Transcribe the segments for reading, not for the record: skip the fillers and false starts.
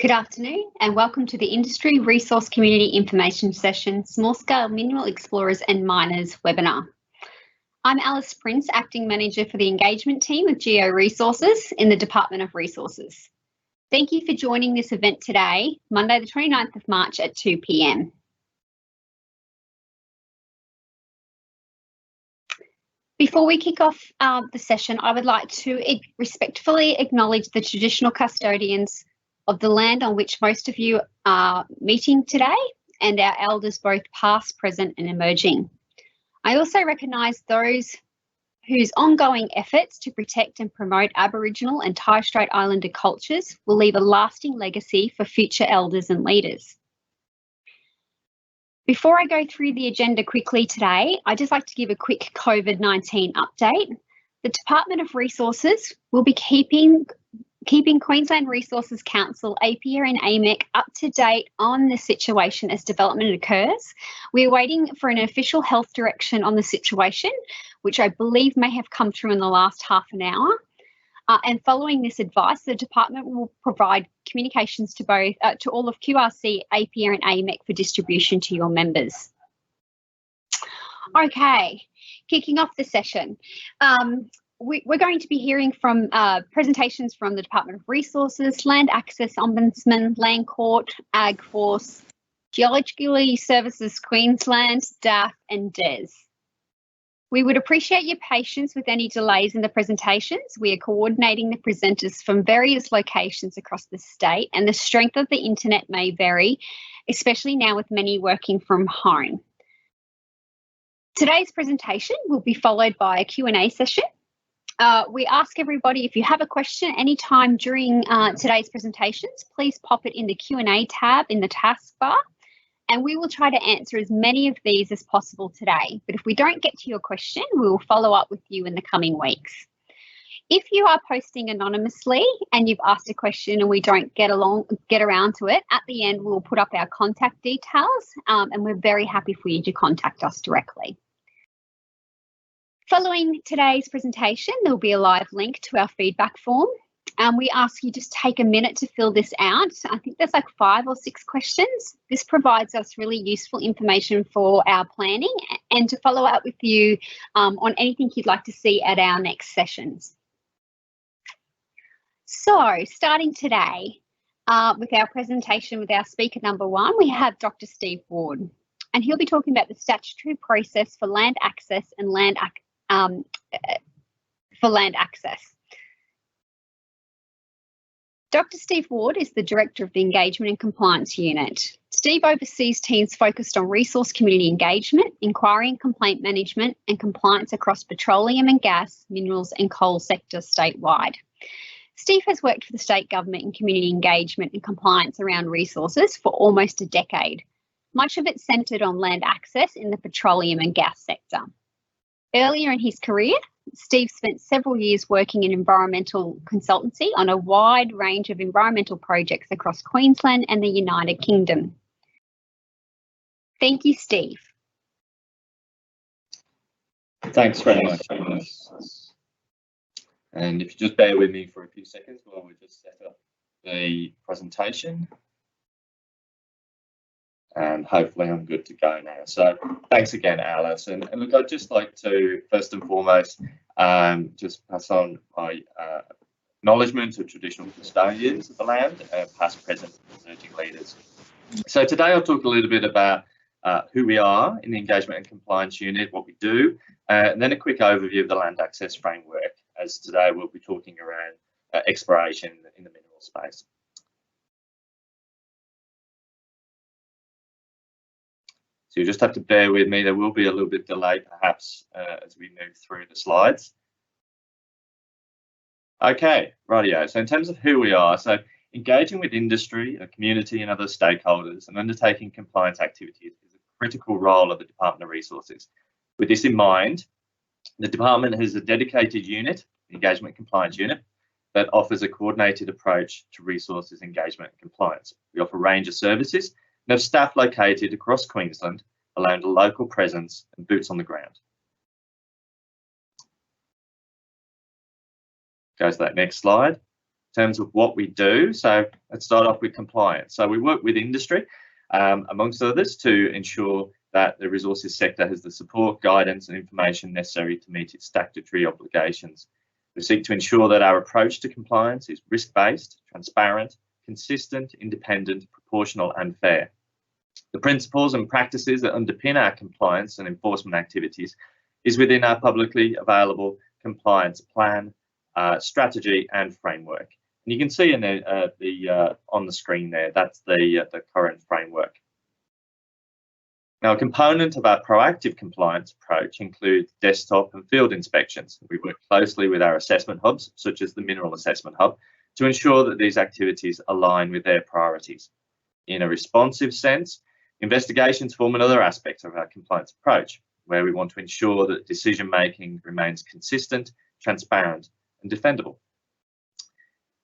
Good afternoon and welcome to the Industry Resource Community Information Session Small Scale Mineral Explorers and Miners webinar. I'm Alice Prince, Acting Manager for the Engagement Team with Geo Resources in the Department of Resources. Thank you for joining this event today, Monday the 29th of March at 2 p.m. Before we kick off the session, I would like to respectfully acknowledge the traditional custodians of the land on which most of you are meeting today and our elders both past, present and emerging. I also recognise those whose ongoing efforts to protect and promote Aboriginal and Torres Strait Islander cultures will leave a lasting legacy for future elders and leaders. Before I go through the agenda quickly today, I'd just like to give a quick COVID-19 update. The Department of Resources will be keeping Queensland Resources Council, APIA and AMEC up to date on the situation as development occurs. We are waiting for an official health direction on the situation, which I believe may have come through in the last half an hour. And following this advice, the department will provide communications to both to all of QRC, APIA and AMEC for distribution to your members. Okay, kicking off the session. We're going to be hearing from presentations from the Department of Resources, Land Access Ombudsman, Land Court, Ag Force, Geological Services Queensland, DAF and DES. We would appreciate your patience with any delays in the presentations. We are coordinating the presenters from various locations across the state and the strength of the internet may vary, especially now with many working from home. Today's presentation will be followed by a Q&A session. We ask everybody, if you have a question anytime during today's presentations, please pop it in the Q&A tab in the taskbar, and we will try to answer as many of these as possible today. But if we don't get to your question, we will follow up with you in the coming weeks. If you are posting anonymously and you've asked a question and we don't get around to it, at the end we'll put up our contact details, and we're very happy for you to contact us directly. Following today's presentation, there will be a live link to our feedback form. We ask you just take a minute to fill this out. I think there's like 5 or 6 questions. This provides us really useful information for our planning and to follow up with you on anything you'd like to see at our next sessions. So starting today with our presentation with our speaker number 1, we have Dr. Steve Ward, and he'll be talking about the statutory process for land access and land access. Dr. Steve Ward is the Director of the Engagement and Compliance Unit. Steve oversees teams focused on resource community engagement, inquiry and complaint management and compliance across petroleum and gas, minerals and coal sector statewide. Steve has worked for the state government in community engagement and compliance around resources for almost a decade, much of it centred on land access in the petroleum and gas sector. Earlier in his career, Steve spent several years working in environmental consultancy on a wide range of environmental projects across Queensland and the United Kingdom. Thank you, Steve. Thanks very much, Alice. And if you just bear with me for a few seconds while we just set up the presentation. And hopefully I'm good to go now. So thanks again, Alice. And look, I'd just like to, first and foremost, just pass on my acknowledgement to traditional custodians of the land, past, present, and emerging leaders. So today I'll talk a little bit about who we are in the Engagement and Compliance Unit, what we do, and then a quick overview of the land access framework, as today we'll be talking around exploration in the mineral space. So you just have to bear with me. There will be a little bit delay perhaps as we move through the slides. Okay, rightio. So in terms of who we are, so engaging with industry, a community and other stakeholders and undertaking compliance activities is a critical role of the Department of Resources. With this in mind, the department has a dedicated unit, the Engagement and Compliance Unit, that offers a coordinated approach to resources engagement and compliance. We offer a range of services and have staff located across Queensland, allowing a local presence and boots on the ground. Go to that next slide. in terms of what we do. So let's start off with compliance. So we work with industry, amongst others, to ensure that the resources sector has the support, guidance and information necessary to meet its statutory obligations. We seek to ensure that our approach to compliance is risk-based, transparent, consistent, independent, proportional and fair. The principles and practices that underpin our compliance and enforcement activities is within our publicly available compliance plan, strategy and framework. And you can see in on the screen there, that's the current framework. Now, a component of our proactive compliance approach includes desktop and field inspections. We work closely with our assessment hubs, such as the Mineral Assessment Hub, to ensure that these activities align with their priorities. In a responsive sense, investigations form another aspect of our compliance approach, where we want to ensure that decision-making remains consistent, transparent, and defendable.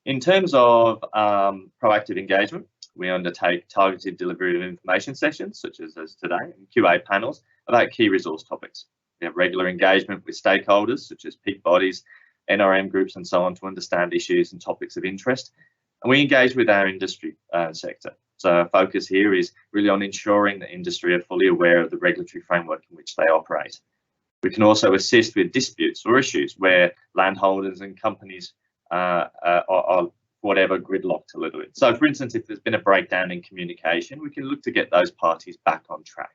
In terms of proactive engagement, we undertake targeted delivery of information sessions, such as today, and QA panels about key resource topics. We have regular engagement with stakeholders, such as peak bodies, NRM groups, and so on, to understand issues and topics of interest. And we engage with our industry sector. So our focus here is really on ensuring that industry are fully aware of the regulatory framework in which they operate. We can also assist with disputes or issues where landholders and companies are whatever gridlocked a little bit. So for instance, if there's been a breakdown in communication, we can look to get those parties back on track.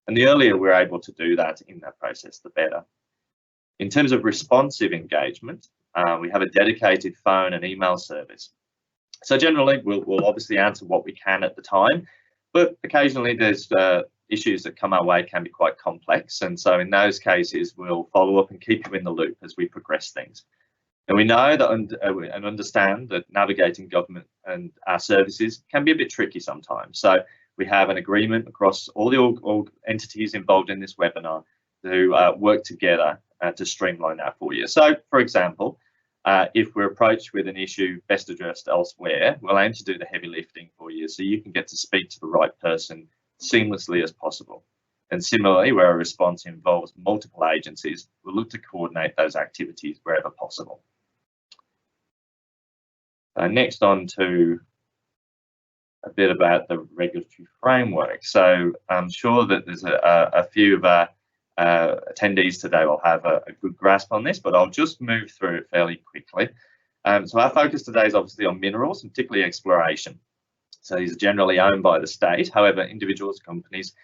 And the earlier we're able to do that in that process, the better. In terms of responsive engagement, we have a dedicated phone and email service. So generally, we'll obviously answer what we can at the time, but occasionally there's issues that come our way can be quite complex. And so in those cases, we'll follow up and keep you in the loop as we progress things. And we know that and understand that navigating government and our services can be a bit tricky sometimes. So we have an agreement across all the entities involved in this webinar to work together to streamline that for you. So, for example, if we're approached with an issue best addressed elsewhere, we'll aim to do the heavy lifting for you so you can get to speak to the right person seamlessly as possible. And similarly, where a response involves multiple agencies, we'll look to coordinate those activities wherever possible. Next on to a bit about the regulatory framework. So I'm sure that there's a few of our attendees today will have a good grasp on this, but I'll just move through it fairly quickly. So our focus today is obviously on minerals, and particularly exploration. So these are generally owned by the state. However, individuals, companies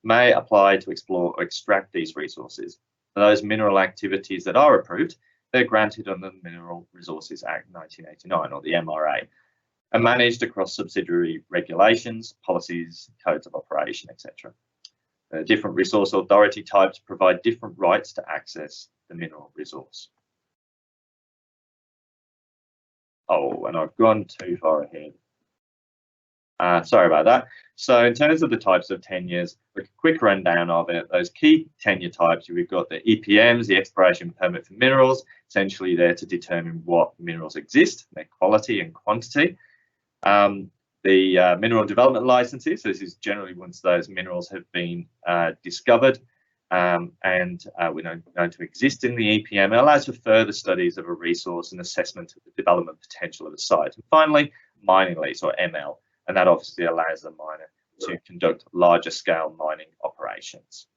may apply to explore or extract these resources. For those mineral activities that are approved, they're granted under the Mineral Resources Act 1989, or the MRA, and managed across subsidiary regulations, policies, codes of operation, etc. Different resource authority types provide different rights to access the mineral resource. Oh, and I've gone too far ahead. Sorry about that. So in terms of the types of tenures, a quick rundown of it, those key tenure types, we've got the EPMs, the exploration permit for minerals, essentially there to determine what minerals exist, their quality and quantity. The mineral development licenses, this is generally once those minerals have been discovered and we're known to exist in the EPM. It allows for further studies of a resource and assessment of the development potential of a site. And finally, mining lease, or ML, and that obviously allows the miner to conduct larger scale mining operations.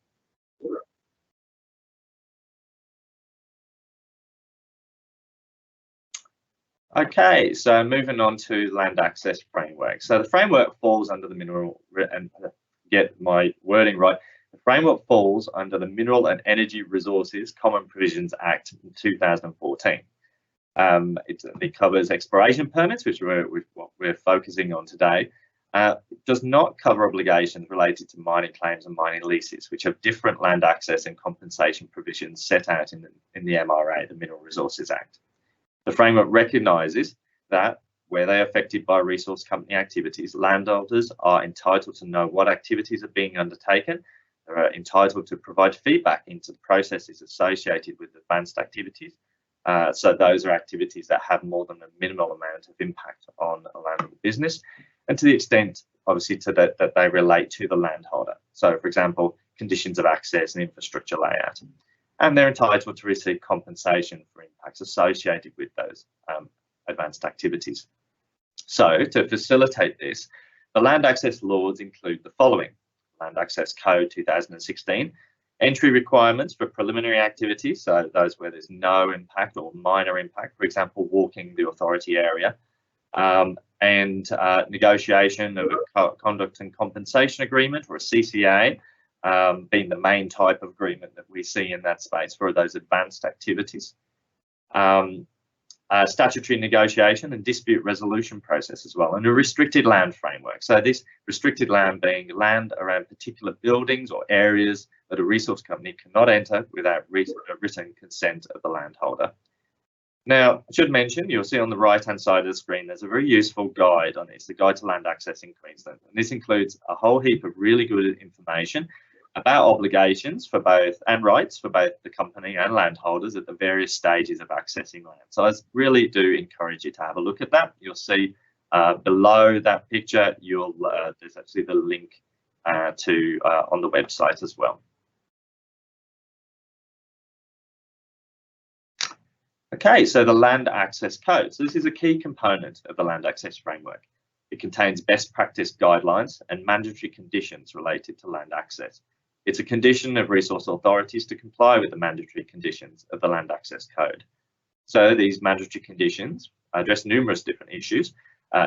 Okay, so moving on to land access framework. So the framework falls under the Mineral, and get my wording right, the framework falls under the Mineral and Energy Resources Common Provisions Act in 2014. It covers exploration permits, which what we're focusing on today. It does not cover obligations related to mining claims and mining leases, which have different land access and compensation provisions set out in the MRA, the Mineral Resources Act. The framework recognises that where they are affected by resource company activities, landowners are entitled to know what activities are being undertaken. They're entitled to provide feedback into the processes associated with advanced activities. So those are activities that have more than a minimal amount of impact on a landowner business, and to the extent, obviously, that they relate to the landholder. So, for example, conditions of access and infrastructure layout. And they're entitled to receive compensation for impacts associated with those advanced activities. So to facilitate this, the land access laws include the following: Land Access Code 2016, entry requirements for preliminary activities, so those where there's no impact or minor impact, for example, walking the authority area, and negotiation of a conduct and compensation agreement, or a CCA, being the main type of agreement that we see in that space for those advanced activities. Statutory negotiation and dispute resolution process as well, and a restricted land framework. So this restricted land being land around particular buildings or areas that a resource company cannot enter without written consent of the landholder. Now, I should mention, you'll see on the right-hand side of the screen, there's a very useful guide on this, the Guide to Land Access in Queensland. And this includes a whole heap of really good information about obligations for both and rights for both the company and landholders at the various stages of accessing land. So I really do encourage you to have a look at that. You'll see below that picture, there's actually the link on the website as well. Okay, so the Land Access Code. So this is a key component of the Land Access Framework. It contains best practice guidelines and mandatory conditions related to land access. It's a condition of resource authorities to comply with the mandatory conditions of the Land Access Code. So these mandatory conditions address numerous different issues,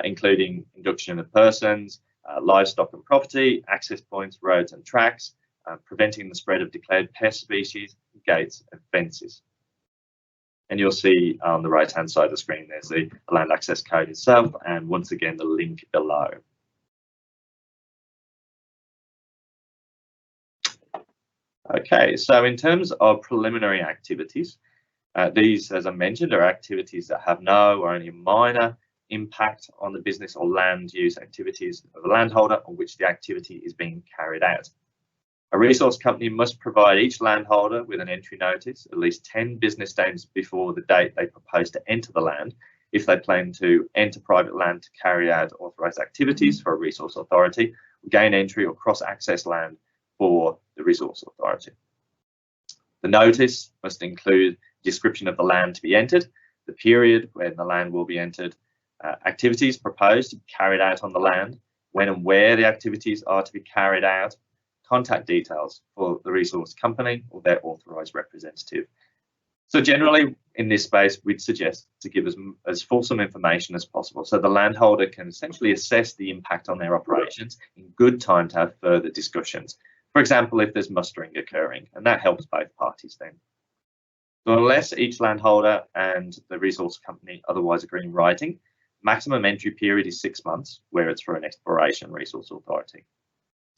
including induction of persons, livestock and property, access points, roads and tracks, preventing the spread of declared pest species, gates and fences. And you'll see on the right-hand side of the screen, there's the Land Access Code itself, and once again, the link below. Okay, so in terms of preliminary activities, these, as I mentioned, are activities that have no or only minor impact on the business or land use activities of the landholder on which the activity is being carried out. A resource company must provide each landholder with an entry notice at least 10 business days before the date they propose to enter the land if they plan to enter private land to carry out authorised activities for a resource authority, gain entry or cross-access land for the resource authority. The notice must include a description of the land to be entered, the period when the land will be entered, activities proposed to be carried out on the land, when and where the activities are to be carried out, contact details for the resource company or their authorised representative. So generally in this space, we'd suggest to give as fulsome information as possible so the landholder can essentially assess the impact on their operations in good time to have further discussions. For example, if there's mustering occurring, and that helps both parties then. So unless each landholder and the resource company otherwise agree in writing, maximum entry period is 6 months, where it's for an exploration resource authority.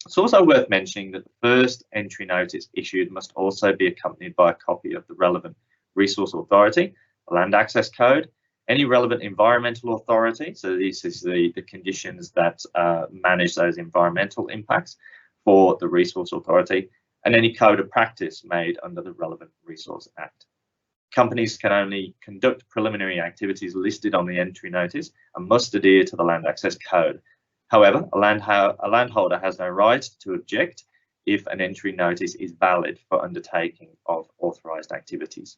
It's also worth mentioning that the first entry notice issued must also be accompanied by a copy of the relevant resource authority, the Land Access Code, any relevant environmental authority, so this is the conditions that manage those environmental impacts for the resource authority, and any code of practice made under the relevant Resource Act. Companies can only conduct preliminary activities listed on the entry notice and must adhere to the Land Access Code. However, a landholder has no right to object if an entry notice is valid for undertaking of authorised activities.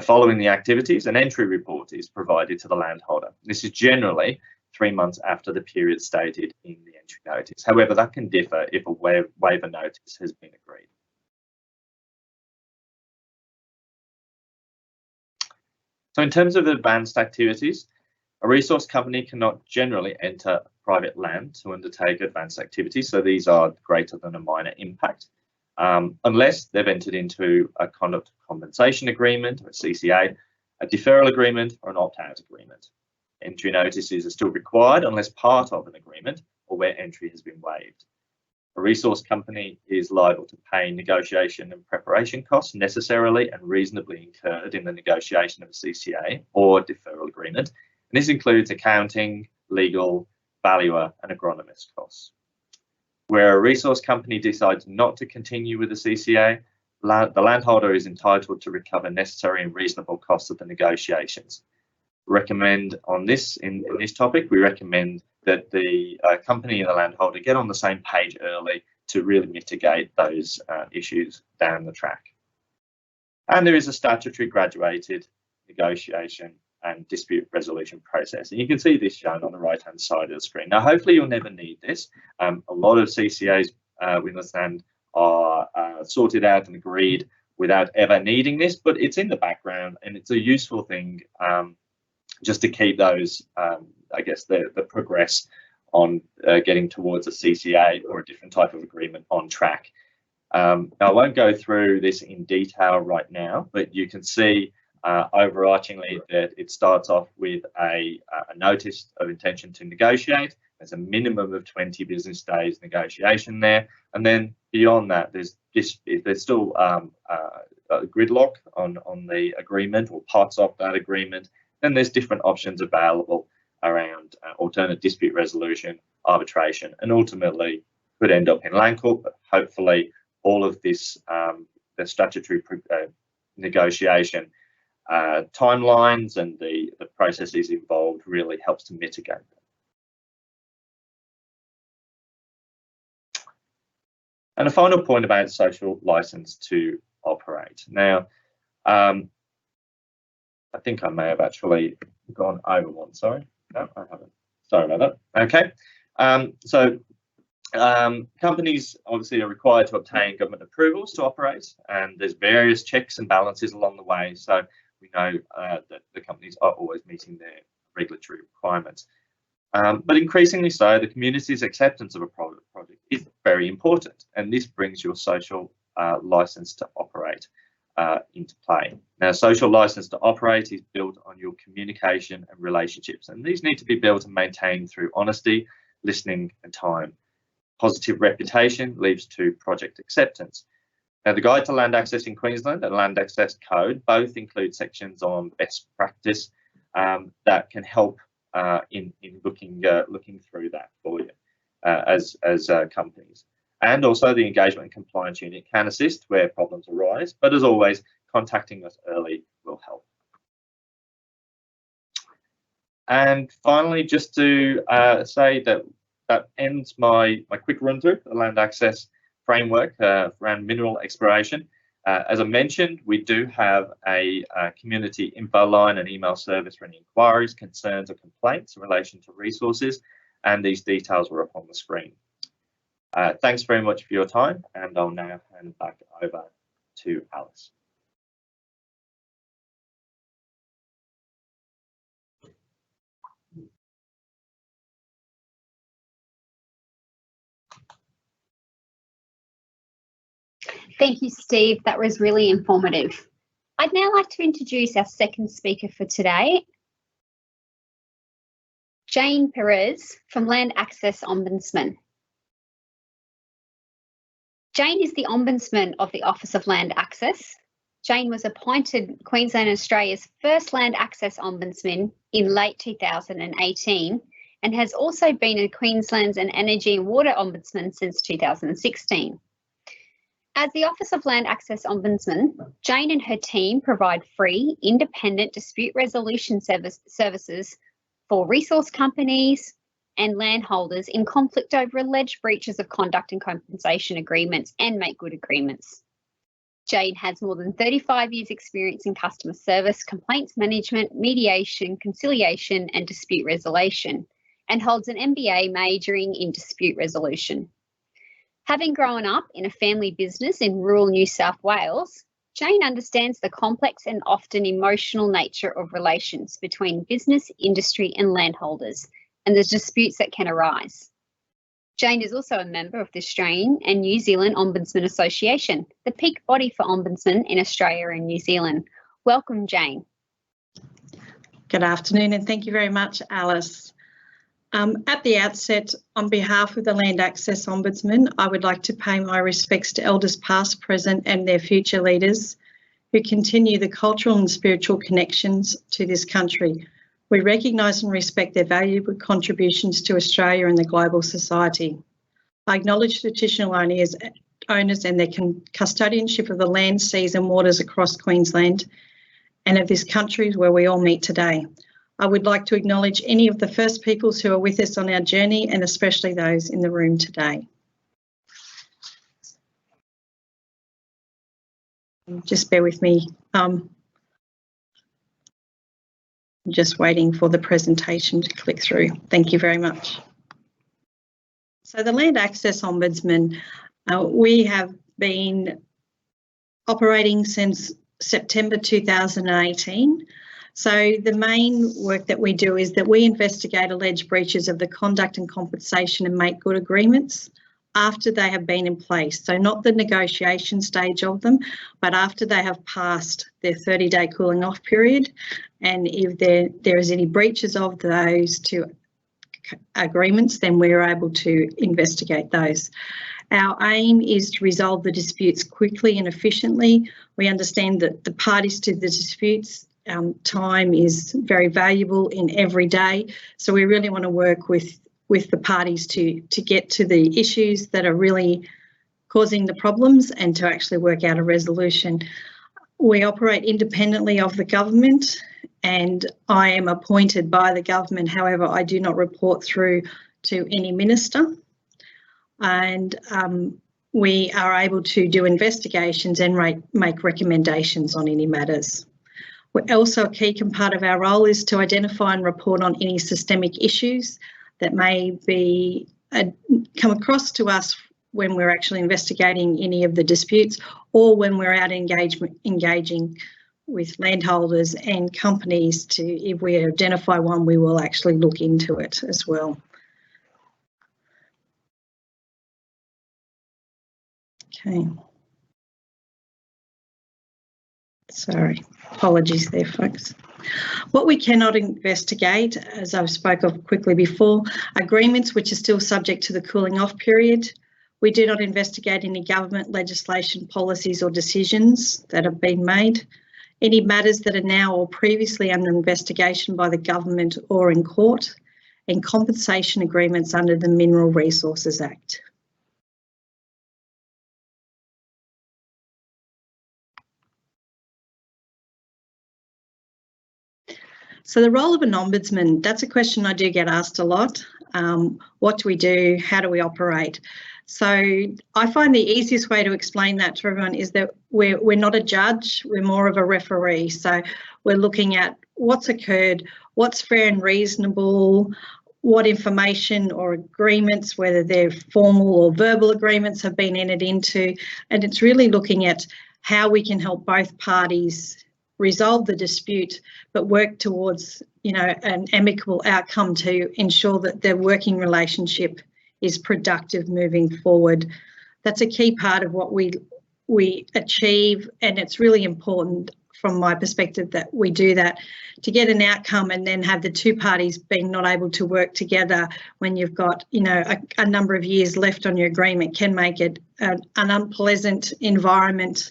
Following the activities, an entry report is provided to the landholder. This is generally 3 months after the period stated in the entry notice. However, that can differ if a waiver notice has been agreed. So in terms of advanced activities, a resource company cannot generally enter private land to undertake advanced activities, so these are greater than a minor impact, unless they've entered into a conduct compensation agreement, or a CCA, a deferral agreement, or an opt-out agreement. Entry notices are still required unless part of an agreement or where entry has been waived. A resource company is liable to pay negotiation and preparation costs necessarily and reasonably incurred in the negotiation of a CCA or deferral agreement. And this includes accounting, legal, valuer and agronomist costs. Where a resource company decides not to continue with the CCA, the landholder is entitled to recover necessary and reasonable costs of the negotiations. Recommend on this, in this topic, we recommend that the company and the landholder get on the same page early to really mitigate those issues down the track. And there is a statutory graduated negotiation and dispute resolution process. And you can see this shown on the right-hand side of the screen. Now, hopefully you'll never need this. A lot of CCAs, we understand, are sorted out and agreed without ever needing this, but it's in the background and it's a useful thing just to keep those, I guess, the progress on getting towards a CCA or a different type of agreement on track. Now, I won't go through this in detail right now, but you can see overarchingly that it starts off with a notice of intention to negotiate. There's a minimum of 20 business days negotiation there, and then beyond that, there's still a gridlock on the agreement or parts of that agreement. Then there's different options available around alternate dispute resolution, arbitration, and ultimately could end up in Land Court, but hopefully all of this, the statutory negotiation timelines and the processes involved really helps to mitigate that. And a final point about social license to operate. Now, I think I may have actually gone over one, sorry. No, I haven't. Sorry about that. Okay. Companies obviously are required to obtain government approvals to operate, and there's various checks and balances along the way. So we know that the companies are always meeting their regulatory requirements. But increasingly so, the community's acceptance of a project is very important, and this brings your social license to operate into play. Now, social license to operate is built on your communication and relationships, and these need to be built and maintained through honesty, listening, and time. Positive reputation leads to project acceptance. Now, the Guide to Land Access in Queensland and Land Access Code both include sections on best practice that can help in looking through that for you as companies. And also the Engagement and Compliance Unit can assist where problems arise, but as always, contacting us early will help. And finally, just to say that ends my quick run through the land access framework around mineral exploration. As I mentioned, we do have a community info line and email service for any inquiries, concerns or complaints in relation to resources, and these details are up on the screen. Thanks very much for your time, and I'll now hand back over to Alice. Thank you, Steve. That was really informative. I'd now like to introduce our second speaker for today, Jane Perez from Land Access Ombudsman. Jane is the Ombudsman of the Office of Land Access. Jane was appointed Queensland and Australia's first Land Access Ombudsman in late 2018 and has also been a Queensland's Energy and Water Ombudsman since 2016. As the Office of Land Access Ombudsman, Jane and her team provide free, independent dispute resolution services for resource companies and landholders in conflict over alleged breaches of conduct and compensation agreements and make good agreements. Jane has more than 35 years' experience in customer service, complaints management, mediation, conciliation and dispute resolution, and holds an MBA majoring in dispute resolution. Having grown up in a family business in rural New South Wales, Jane understands the complex and often emotional nature of relations between business, industry and landholders and the disputes that can arise. Jane is also a member of the Australian and New Zealand Ombudsman Association, the peak body for ombudsmen in Australia and New Zealand. Welcome, Jane. Good afternoon and thank you very much, Alice. At the outset, on behalf of the Land Access Ombudsman, I would like to pay my respects to Elders past, present and their future leaders who continue the cultural and spiritual connections to this country. We recognise and respect their valuable contributions to Australia and the global society. I acknowledge traditional owners and their custodianship of the land, seas and waters across Queensland and of this country where we all meet today. I would like to acknowledge any of the First Peoples who are with us on our journey and especially those in the room today. Just bear with me. I'm just waiting for the presentation to click through. Thank you very much. So the Land Access Ombudsman, we have been operating since September 2018. So the main work that we do is that we investigate alleged breaches of the conduct and compensation and make good agreements after they have been in place. So not the negotiation stage of them, but after they have passed their 30-day cooling off period. And if there is any breaches of those two agreements, then we're able to investigate those. Our aim is to resolve the disputes quickly and efficiently. We understand that the parties to the disputes, time is very valuable in every day. So we really want to work with the parties to get to the issues that are really causing the problems and to actually work out a resolution. We operate independently of the government, and I am appointed by the government. However, I do not report through to any minister. And we are able to do investigations and make recommendations on any matters. Also, a key part of our role is to identify and report on any systemic issues that may be come across to us when we're actually investigating any of the disputes, or when we're out engaging with landholders and companies. If we identify one, we will actually look into it as well. Okay. Sorry, apologies there, folks. What we cannot investigate, as I've spoke of quickly before, agreements which are still subject to the cooling off period. We do not investigate any government legislation, policies or decisions that have been made. Any matters that are now or previously under investigation by the government or in court, and compensation agreements under the Mineral Resources Act. So the role of an ombudsman, that's a question I do get asked a lot. What do we do? How do we operate? So I find the easiest way to explain that to everyone is that we're not a judge, we're more of a referee. So we're looking at what's occurred, what's fair and reasonable, what information or agreements, whether they're formal or verbal agreements, have been entered into. And it's really looking at how we can help both parties resolve the dispute, but work towards, an amicable outcome to ensure that their working relationship is productive moving forward. That's a key part of what we achieve, and it's really important from my perspective that we do that to get an outcome, and then have the two parties being not able to work together when you've got, a number of years left on your agreement can make it an unpleasant environment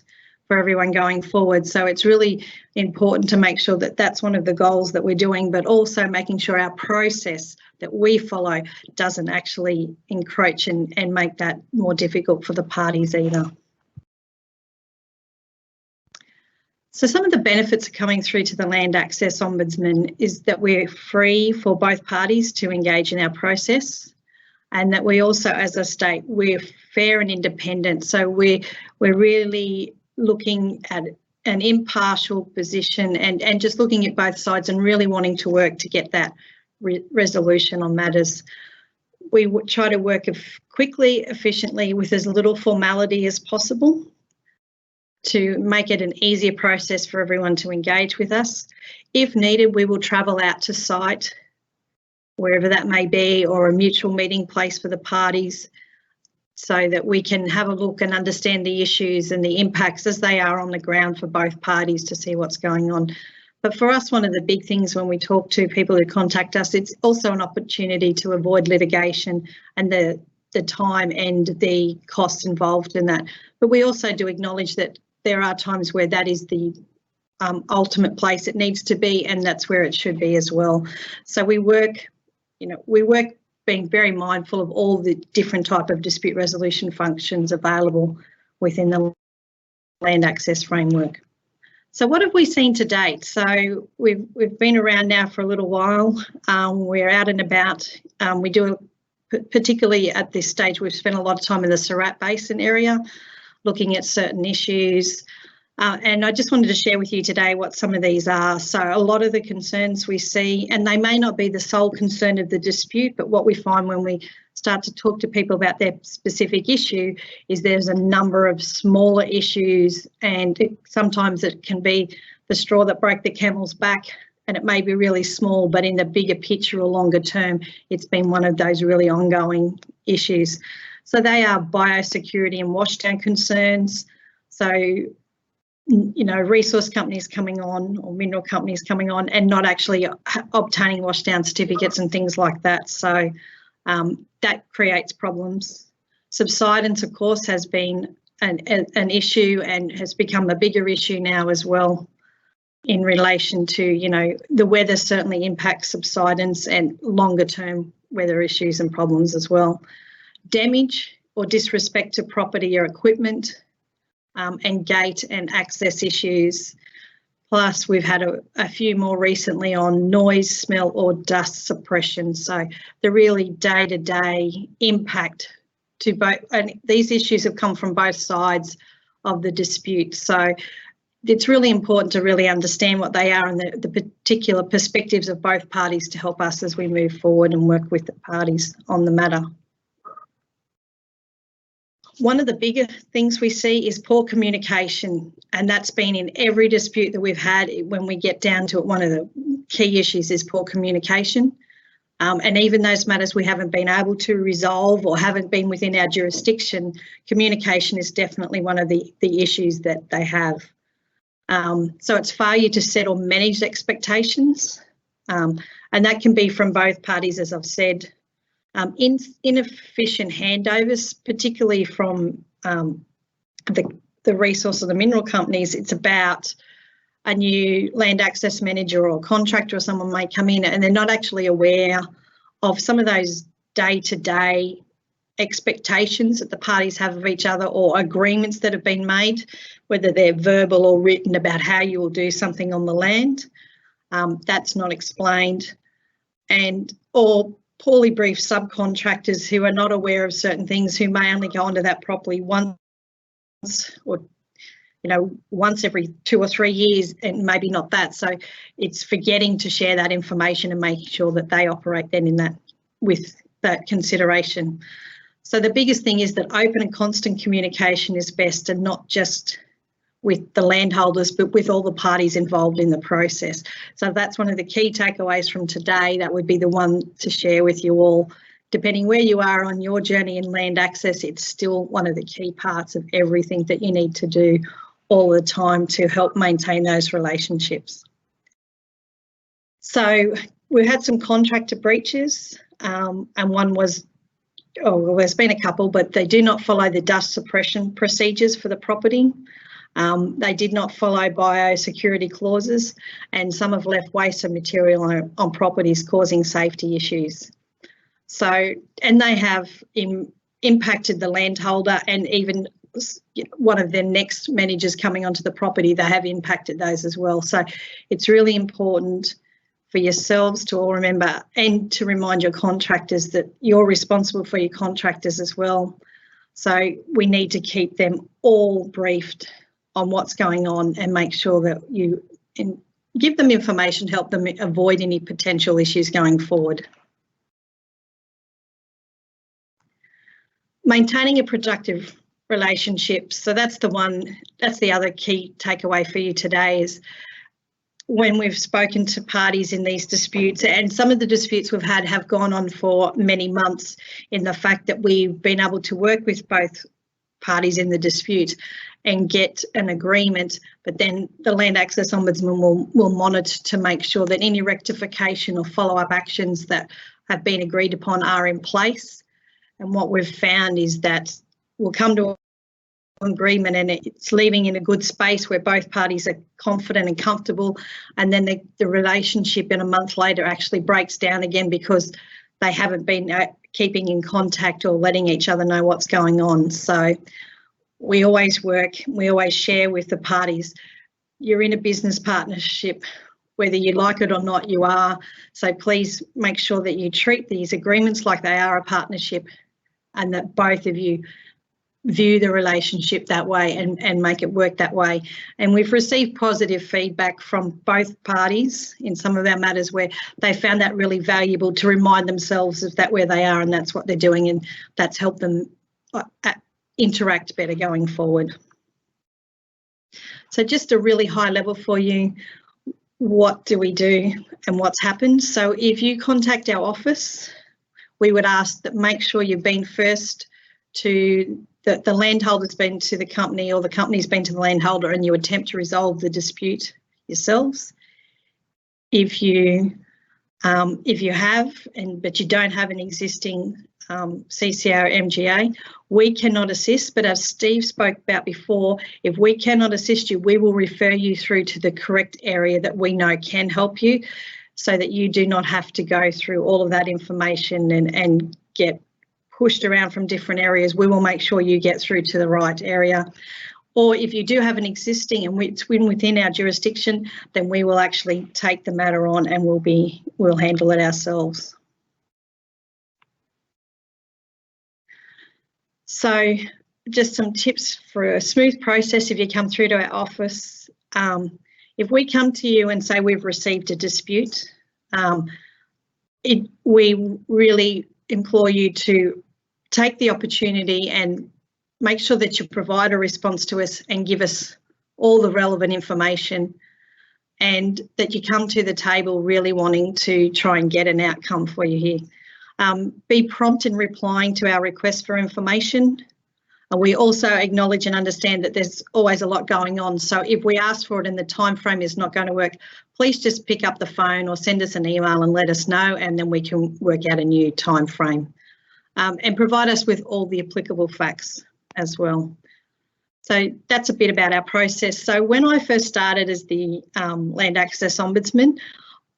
for everyone going forward. So it's really important to make sure that that's one of the goals that we're doing, but also making sure our process that we follow doesn't actually encroach and make that more difficult for the parties either. So some of the benefits coming through to the Land Access Ombudsman is that we're free for both parties to engage in our process, and that we also, as a state, we're fair and independent. So we're really looking at an impartial position and just looking at both sides and really wanting to work to get that resolution on matters. We try to work quickly, efficiently, with as little formality as possible to make it an easier process for everyone to engage with us. If needed, we will travel out to site, wherever that may be, or a mutual meeting place for the parties, so that we can have a look and understand the issues and the impacts as they are on the ground for both parties to see what's going on. But for us, one of the big things when we talk to people who contact us, it's also an opportunity to avoid litigation and the time and the costs involved in that. But we also do acknowledge that there are times where that is the ultimate place it needs to be, and that's where it should be as well. So we work being very mindful of all the different type of dispute resolution functions available within the land access framework. So what have we seen to date? So we've been around now for a little while. We're out and about. We do, particularly at this stage, we've spent a lot of time in the Surat Basin area, looking at certain issues. And I just wanted to share with you today what some of these are. So a lot of the concerns we see, and they may not be the sole concern of the dispute, but what we find when we start to talk to people about their specific issue is there's a number of smaller issues, and sometimes it can be the straw that broke the camel's back, and it may be really small, but in the bigger picture or longer term, it's been one of those really ongoing issues. So they are biosecurity and washdown concerns. So, you know, resource companies coming on or mineral companies coming on and not actually obtaining washdown certificates and things like that. So that creates problems. Subsidence, of course, has been an issue and has become a bigger issue now as well in relation to, you know, the weather certainly impacts subsidence and longer term weather issues and problems as well. Damage or disrespect to property or equipment, and gate and access issues. Plus, we've had a few more recently on noise, smell or dust suppression. So the really day-to-day impact to both, and these issues have come from both sides of the dispute. So it's really important to really understand what they are and the particular perspectives of both parties to help us as we move forward and work with the parties on the matter. One of the bigger things we see is poor communication, and that's been in every dispute that we've had. When we get down to it, one of the key issues is poor communication. And even those matters we haven't been able to resolve or haven't been within our jurisdiction, communication is definitely one of the issues that they have. So it's failure to set or manage expectations, and that can be from both parties, as I've said. Inefficient handovers, particularly from the resource of the mineral companies. It's about a new land access manager or contractor or someone may come in and they're not actually aware of some of those day-to-day expectations that the parties have of each other or agreements that have been made, whether they're verbal or written about how you will do something on the land. That's not explained. Or poorly briefed subcontractors who are not aware of certain things, who may only go onto that properly once or, you know, once every 2 or 3 years, and maybe not that. So it's forgetting to share that information and making sure that they operate then in that, with that consideration. So the biggest thing is that open and constant communication is best, and not just with the landholders, but with all the parties involved in the process. So that's one of the key takeaways from today. That would be the one to share with you all. Depending where you are on your journey in land access, it's still one of the key parts of everything that you need to do all the time to help maintain those relationships. So we've had some contractor breaches, and one was, well, there's been a couple, but they do not follow the dust suppression procedures for the property. They did not follow biosecurity clauses, and some have left waste of material on properties, causing safety issues. So, and they have impacted the landholder, and even one of their next managers coming onto the property, they have impacted those as well. So it's really important for yourselves to all remember, and to remind your contractors that you're responsible for your contractors as well. So we need to keep them all briefed on what's going on and make sure that you give them information, help them avoid any potential issues going forward. Maintaining a productive relationship. So that's the other key takeaway for you today, is when we've spoken to parties in these disputes, and some of the disputes we've had have gone on for many months, in the fact that we've been able to work with both parties in the dispute and get an agreement, but then the Land Access Ombudsman will monitor to make sure that any rectification or follow-up actions that have been agreed upon are in place. And what we've found is that we'll come to an agreement and it's leaving in a good space where both parties are confident and comfortable, and then the relationship in a month later actually breaks down again because they haven't been keeping in contact or letting each other know what's going on. So we always share with the parties, you're in a business partnership, whether you like it or not, you are. So please make sure that you treat these agreements like they are a partnership, and that both of you view the relationship that way and make it work that way. And we've received positive feedback from both parties in some of our matters where they found that really valuable to remind themselves of that where they are and that's what they're doing, and that's helped them interact better going forward. So just a really high level for you, what do we do and what's happened? So if you contact our office, we would ask that make sure you've been first to the landholder's been to the company or the company's been to the landholder, and you attempt to resolve the dispute yourselves. If you have, but you don't have an existing CCA or MGA, we cannot assist, but as Steve spoke about before, if we cannot assist you, we will refer you through to the correct area that we know can help you, so that you do not have to go through all of that information and get pushed around from different areas. We will make sure you get through to the right area. Or if you do have an existing and it's within our jurisdiction, then we will actually take the matter on and we'll handle it ourselves. So just some tips for a smooth process if you come through to our office. If we come to you and say we've received a dispute, we really implore you to take the opportunity and make sure that you provide a response to us and give us all the relevant information, and that you come to the table really wanting to try and get an outcome for you here. Be prompt in replying to our request for information. We also acknowledge and understand that there's always a lot going on. So if we ask for it and the time frame is not going to work, please just pick up the phone or send us an email and let us know, and then we can work out a new time frame. And provide us with all the applicable facts as well. So that's a bit about our process. So when I first started as the Land Access Ombudsman,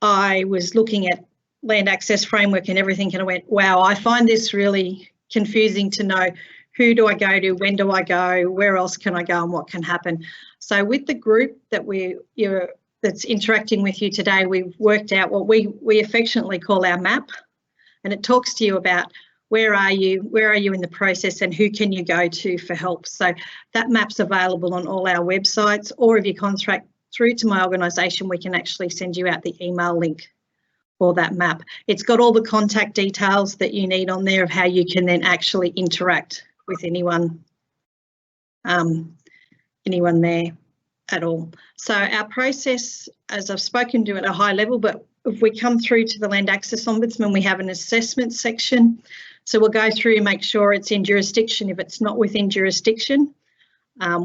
I was looking at land access framework and everything, and I went, wow, I find this really confusing to know who do I go to, when do I go, where else can I go, and what can happen. So with the group that that's interacting with you today, we've worked out what we affectionately call our map, and it talks to you about where are you in the process and who can you go to for help. So that map's available on all our websites, or if you contract through to my organisation, we can actually send you out the email link for that map. It's got all the contact details that you need on there of how you can then actually interact with anyone there at all. So our process, as I've spoken to at a high level, but if we come through to the Land Access Ombudsman, we have an assessment section. So we'll go through and make sure it's in jurisdiction. If it's not within jurisdiction,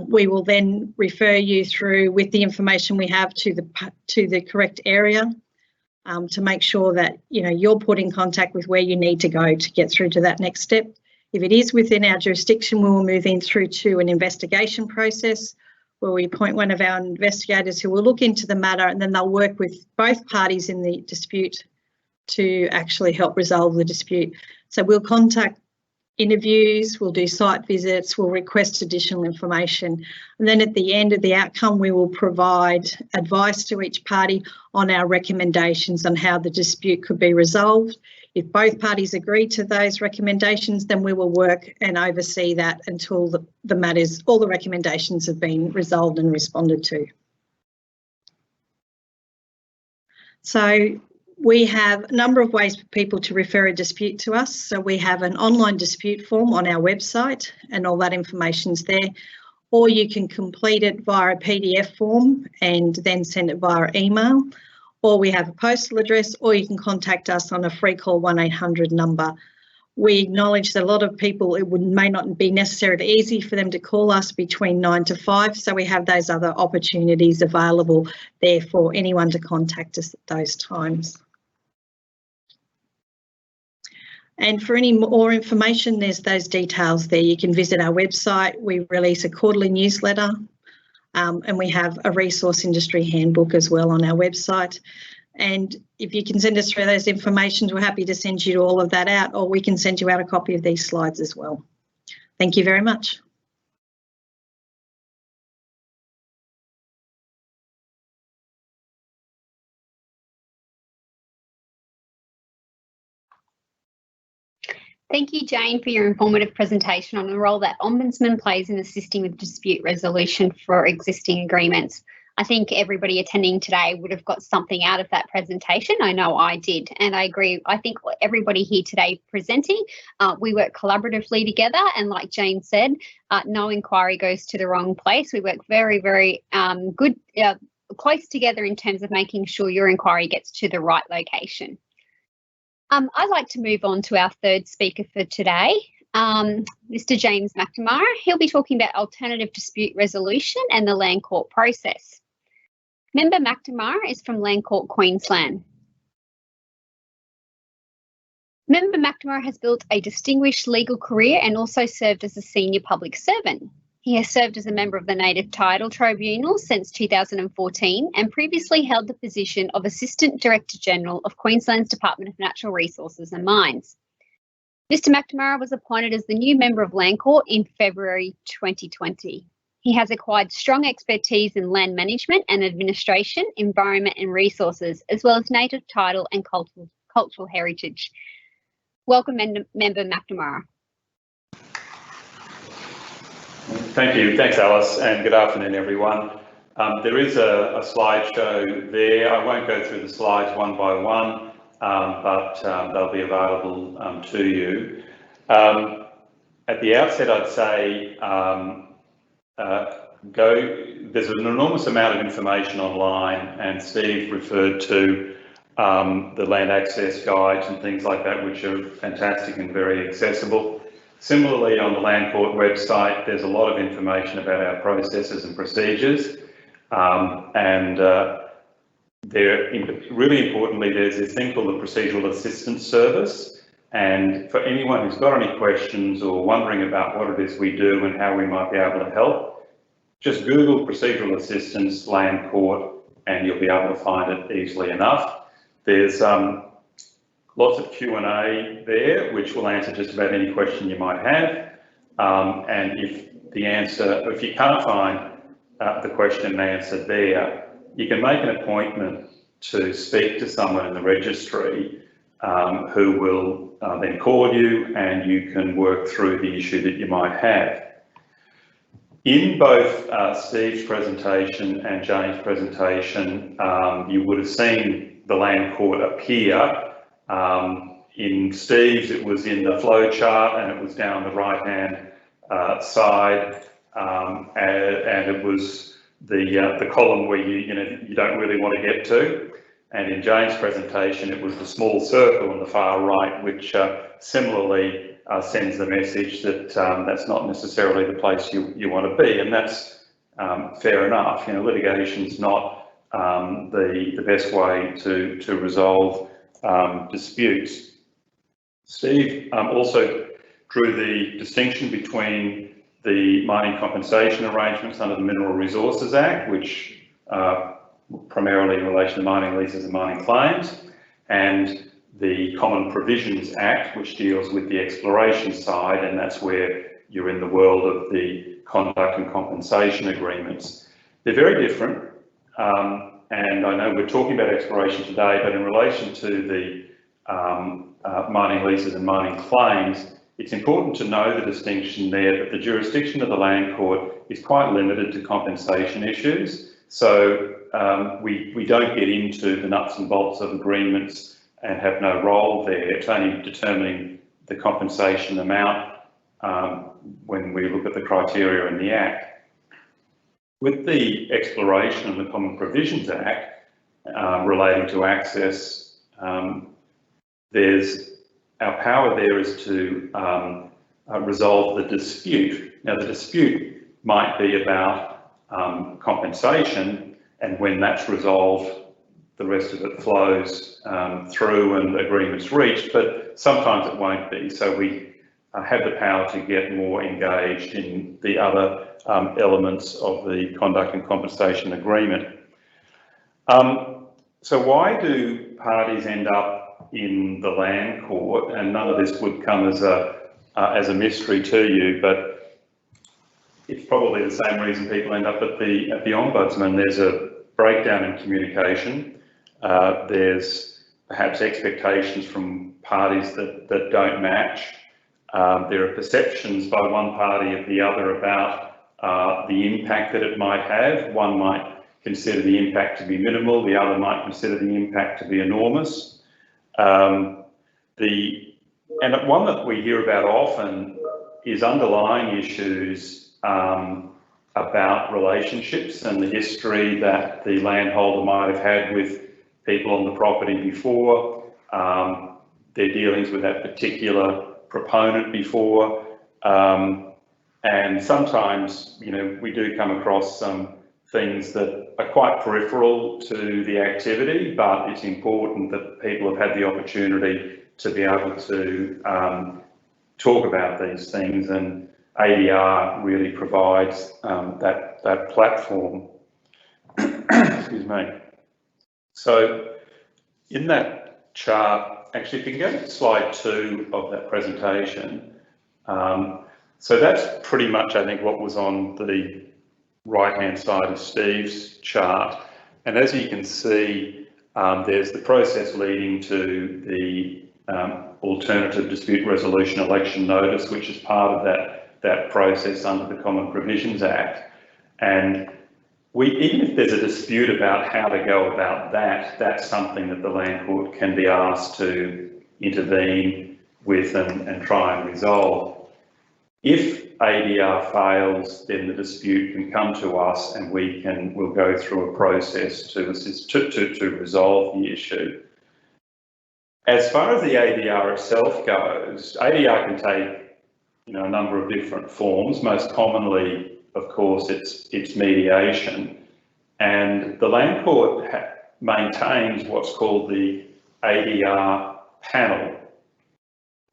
we will then refer you through with the information we have to the correct area, to make sure that you're put in contact with where you need to go to get through to that next step. If it is within our jurisdiction, we will move in through to an investigation process where we appoint one of our investigators who will look into the matter, and then they'll work with both parties in the dispute to actually help resolve the dispute. So we'll contact interviews, we'll do site visits, we'll request additional information, and then at the end of the outcome we will provide advice to each party on our recommendations on how the dispute could be resolved. If both parties agree to those recommendations, then we will work and oversee that until all the recommendations have been resolved and responded to. So we have a number of ways for people to refer a dispute to us. So we have an online dispute form on our website and all that information's there, or you can complete it via a PDF form and then send it via email, or we have a postal address, or you can contact us on a free call 1800 number. We acknowledge that a lot of people, may not be necessarily easy for them to call us between 9 to 5, so we have those other opportunities available there for anyone to contact us at those times. And for any more information, there's those details there. You can visit our website. We release a quarterly newsletter, and we have a resource industry handbook as well on our website. And if you can send us through those informations, we're happy to send you all of that out, or we can send you out a copy of these slides as well. Thank you very much. Thank you, Jane, for your informative presentation on the role that Ombudsman plays in assisting with dispute resolution for existing agreements. I think everybody attending today would have got something out of that presentation. I know I did, and I agree. I think everybody here today presenting, we work collaboratively together, and like Jane said, no inquiry goes to the wrong place. We work very, very close together in terms of making sure your inquiry gets to the right location. I'd like to move on to our third speaker for today, Mr. James McNamara. He'll be talking about alternative dispute resolution and the Land Court process. Member McNamara is from Land Court, Queensland. Member McNamara has built a distinguished legal career and also served as a senior public servant. He has served as a member of the Native Title Tribunal since 2014 and previously held the position of Assistant Director General of Queensland's Department of Natural Resources and Mines. Mr. McNamara was appointed as the new member of Land Court in February 2020. He has acquired strong expertise in land management and administration, environment and resources, as well as native title and cultural heritage. Welcome, Member McNamara. Thank you. Thanks, Alice, and good afternoon, everyone. There is a slideshow there. I won't go through the slides one by one, but they'll be available to you. At the outset, I'd say there's an enormous amount of information online, and Steve referred to the land access guides and things like that, which are fantastic and very accessible. Similarly, on the Land Court website, there's a lot of information about our processes and procedures, really importantly, there's this thing called the Procedural Assistance Service, and for anyone who's got any questions or wondering about what it is we do and how we might be able to help, just Google Procedural Assistance Land Court and you'll be able to find it easily enough. There's lots of Q&A there, which will answer just about any question you might have. And if you can't find the question and answer there, you can make an appointment to speak to someone in the registry who will then call you, and you can work through the issue that you might have. In both Steve's presentation and Jane's presentation, you would have seen the Land Court appear. In Steve's, it was in the flow chart and it was down the right-hand side, and it was the column where you don't really want to get to. And in Jane's presentation, it was the small circle on the far right, which similarly sends the message that that's not necessarily the place you want to be, and that's fair enough. Litigation's not the best way to resolve disputes. Steve also drew the distinction between the mining compensation arrangements under the Mineral Resources Act, which primarily in relation to mining leases and mining claims, and the Common Provisions Act, which deals with the exploration side, and that's where you're in the world of the conduct and compensation agreements. They're very different, and I know we're talking about exploration today, but in relation to the mining leases and mining claims, it's important to know the distinction there that the jurisdiction of the Land Court is quite limited to compensation issues. So we don't get into the nuts and bolts of agreements and have no role there. It's only determining the compensation amount when we look at the criteria in the Act. With the Exploration and the Common Provisions Act relating to access, our power there is to resolve the dispute. Now, the dispute might be about compensation, and when that's resolved, the rest of it flows through and agreements reached, but sometimes it won't be. So we have the power to get more engaged in the other elements of the conduct and compensation agreement. So why do parties end up in the Land Court? And none of this would come as a mystery to you, but it's probably the same reason people end up at the Ombudsman. There's a breakdown in communication. There's perhaps expectations from parties that don't match. There are perceptions by one party or the other about the impact that it might have. One might consider the impact to be minimal, the other might consider the impact to be enormous. And one that we hear about often is underlying issues about relationships and the history that the landholder might have had with people on the property before, their dealings with that particular proponent before, and sometimes, you know, we do come across some things that are quite peripheral to the activity, but it's important that people have had the opportunity to be able to talk about these things, and ADR really provides that platform. Excuse me. So in that chart, actually, if you can go to slide 2 of that presentation, so that's pretty much, I think, what was on the right-hand side of Steve's chart. And as you can see, there's the process leading to the alternative dispute resolution election notice, which is part of that process under the Common Provisions Act. And even if there's a dispute about how to go about that, that's something that the Land Court can be asked to intervene with and try and resolve. If ADR fails, then the dispute can come to us and we'll go through a process to assist to resolve the issue. As far as the ADR itself goes, ADR can take, you know, a number of different forms. Most commonly, of course, it's mediation, and the Land Court maintains what's called the ADR panel.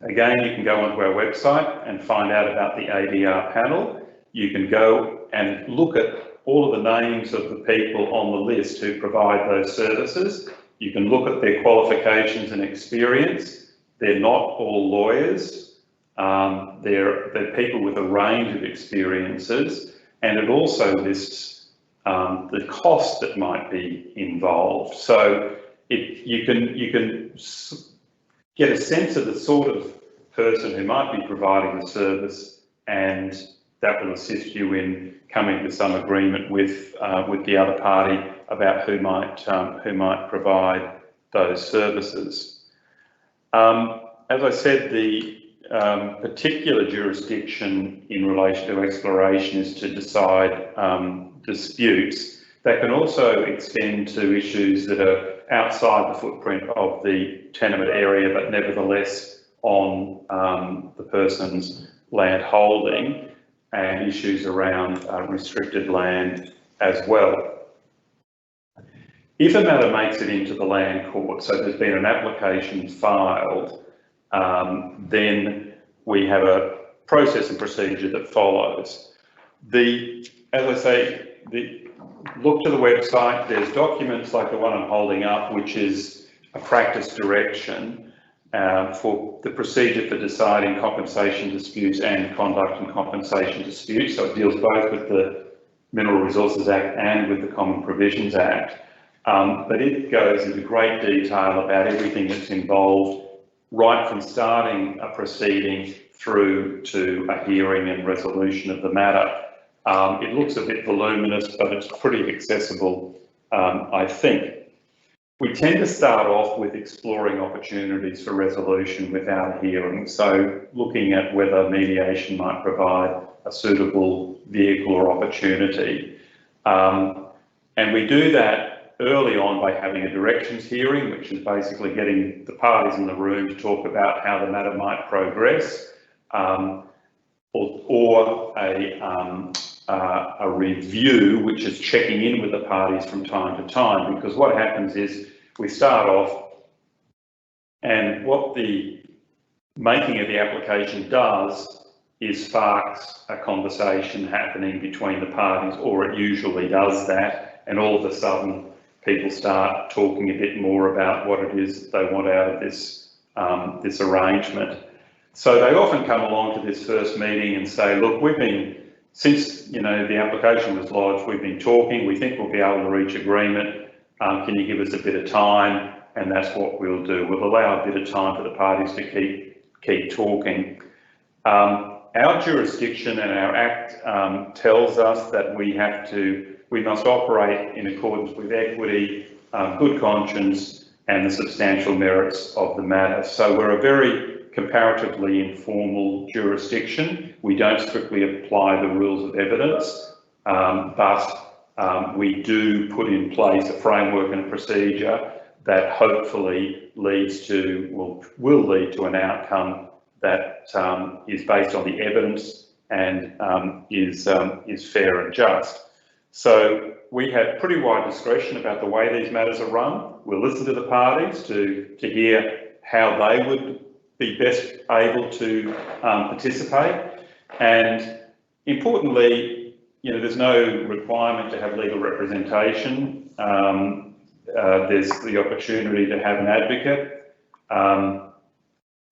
Again, you can go onto our website and find out about the ADR panel. You can go and look at all of the names of the people on the list who provide those services. You can look at their qualifications and experience. They're not all lawyers. They're people with a range of experiences, and it also lists the cost that might be involved. So you can get a sense of the sort of person who might be providing the service, and that will assist you in coming to some agreement with the other party about who might provide those services. As I said, the particular jurisdiction in relation to exploration is to decide disputes. That can also extend to issues that are outside the footprint of the tenement area, but nevertheless on the person's land holding, and issues around restricted land as well. If a matter makes it into the Land Court, so there's been an application filed, then we have a process and procedure that follows. As I say, look to the website. There's documents like the one I'm holding up, which is a practice direction for the procedure for deciding compensation disputes and conduct and compensation disputes. So it deals both with the Mineral Resources Act and with the Common Provisions Act. But it goes into great detail about everything that's involved, right from starting a proceeding through to a hearing and resolution of the matter. It looks a bit voluminous, but it's pretty accessible, I think. We tend to start off with exploring opportunities for resolution without a hearing, so looking at whether mediation might provide a suitable vehicle or opportunity. And we do that early on by having a directions hearing, which is basically getting the parties in the room to talk about how the matter might progress, or a review, which is checking in with the parties from time to time, because what happens is we start off, and what the making of the application does is sparks a conversation happening between the parties, or it usually does that, and all of a sudden people start talking a bit more about what it is they want out of this this arrangement. So they often come along to this first meeting and say, look, since the application was lodged, we've been talking, we think we'll be able to reach agreement. Can you give us a bit of time? And that's what we'll do. We'll allow a bit of time for the parties to keep talking. Our jurisdiction and our Act tells us that we must operate in accordance with equity, good conscience, and the substantial merits of the matter. So we're a very comparatively informal jurisdiction. We don't strictly apply the rules of evidence, but we do put in place a framework and a procedure that hopefully leads to, will lead to an outcome that is based on the evidence and is fair and just. So we have pretty wide discretion about the way these matters are run. We'll listen to the parties to hear how they would be best able to participate. And importantly, you know, there's no requirement to have legal representation. There's the opportunity to have an advocate.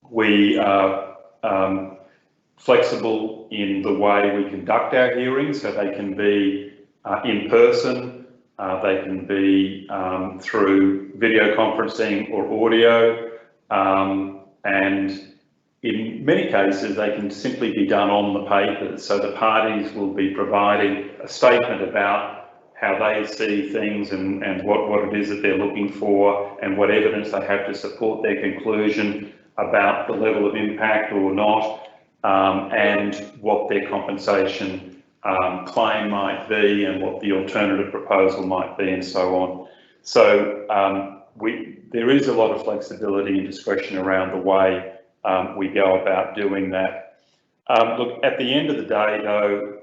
We are flexible in the way we conduct our hearings, so they can be in person, they can be through video conferencing or audio, and in many cases they can simply be done on the papers. So the parties will be providing a statement about how they see things and what it is that they're looking for and what evidence they have to support their conclusion about the level of impact or not, and what their compensation claim might be and what the alternative proposal might be and so on. So there is a lot of flexibility and discretion around the way we go about doing that. Look, at the end of the day though,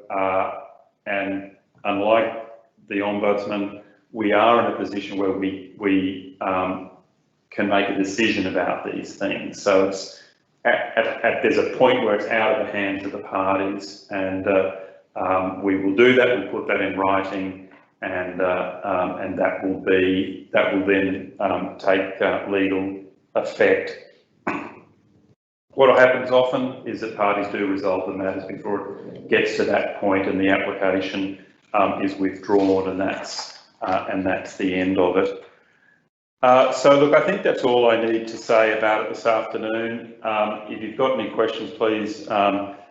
and unlike the Ombudsman, we are in a position where we can make a decision about these things. So it's there's a point where it's out of the hands of the parties, and we will do that. We'll put that in writing, and that will then take legal effect. What happens often is that parties do resolve the matters before it gets to that point, and the application is withdrawn, and that's the end of it. So look, I think that's all I need to say about it this afternoon. If you've got any questions, please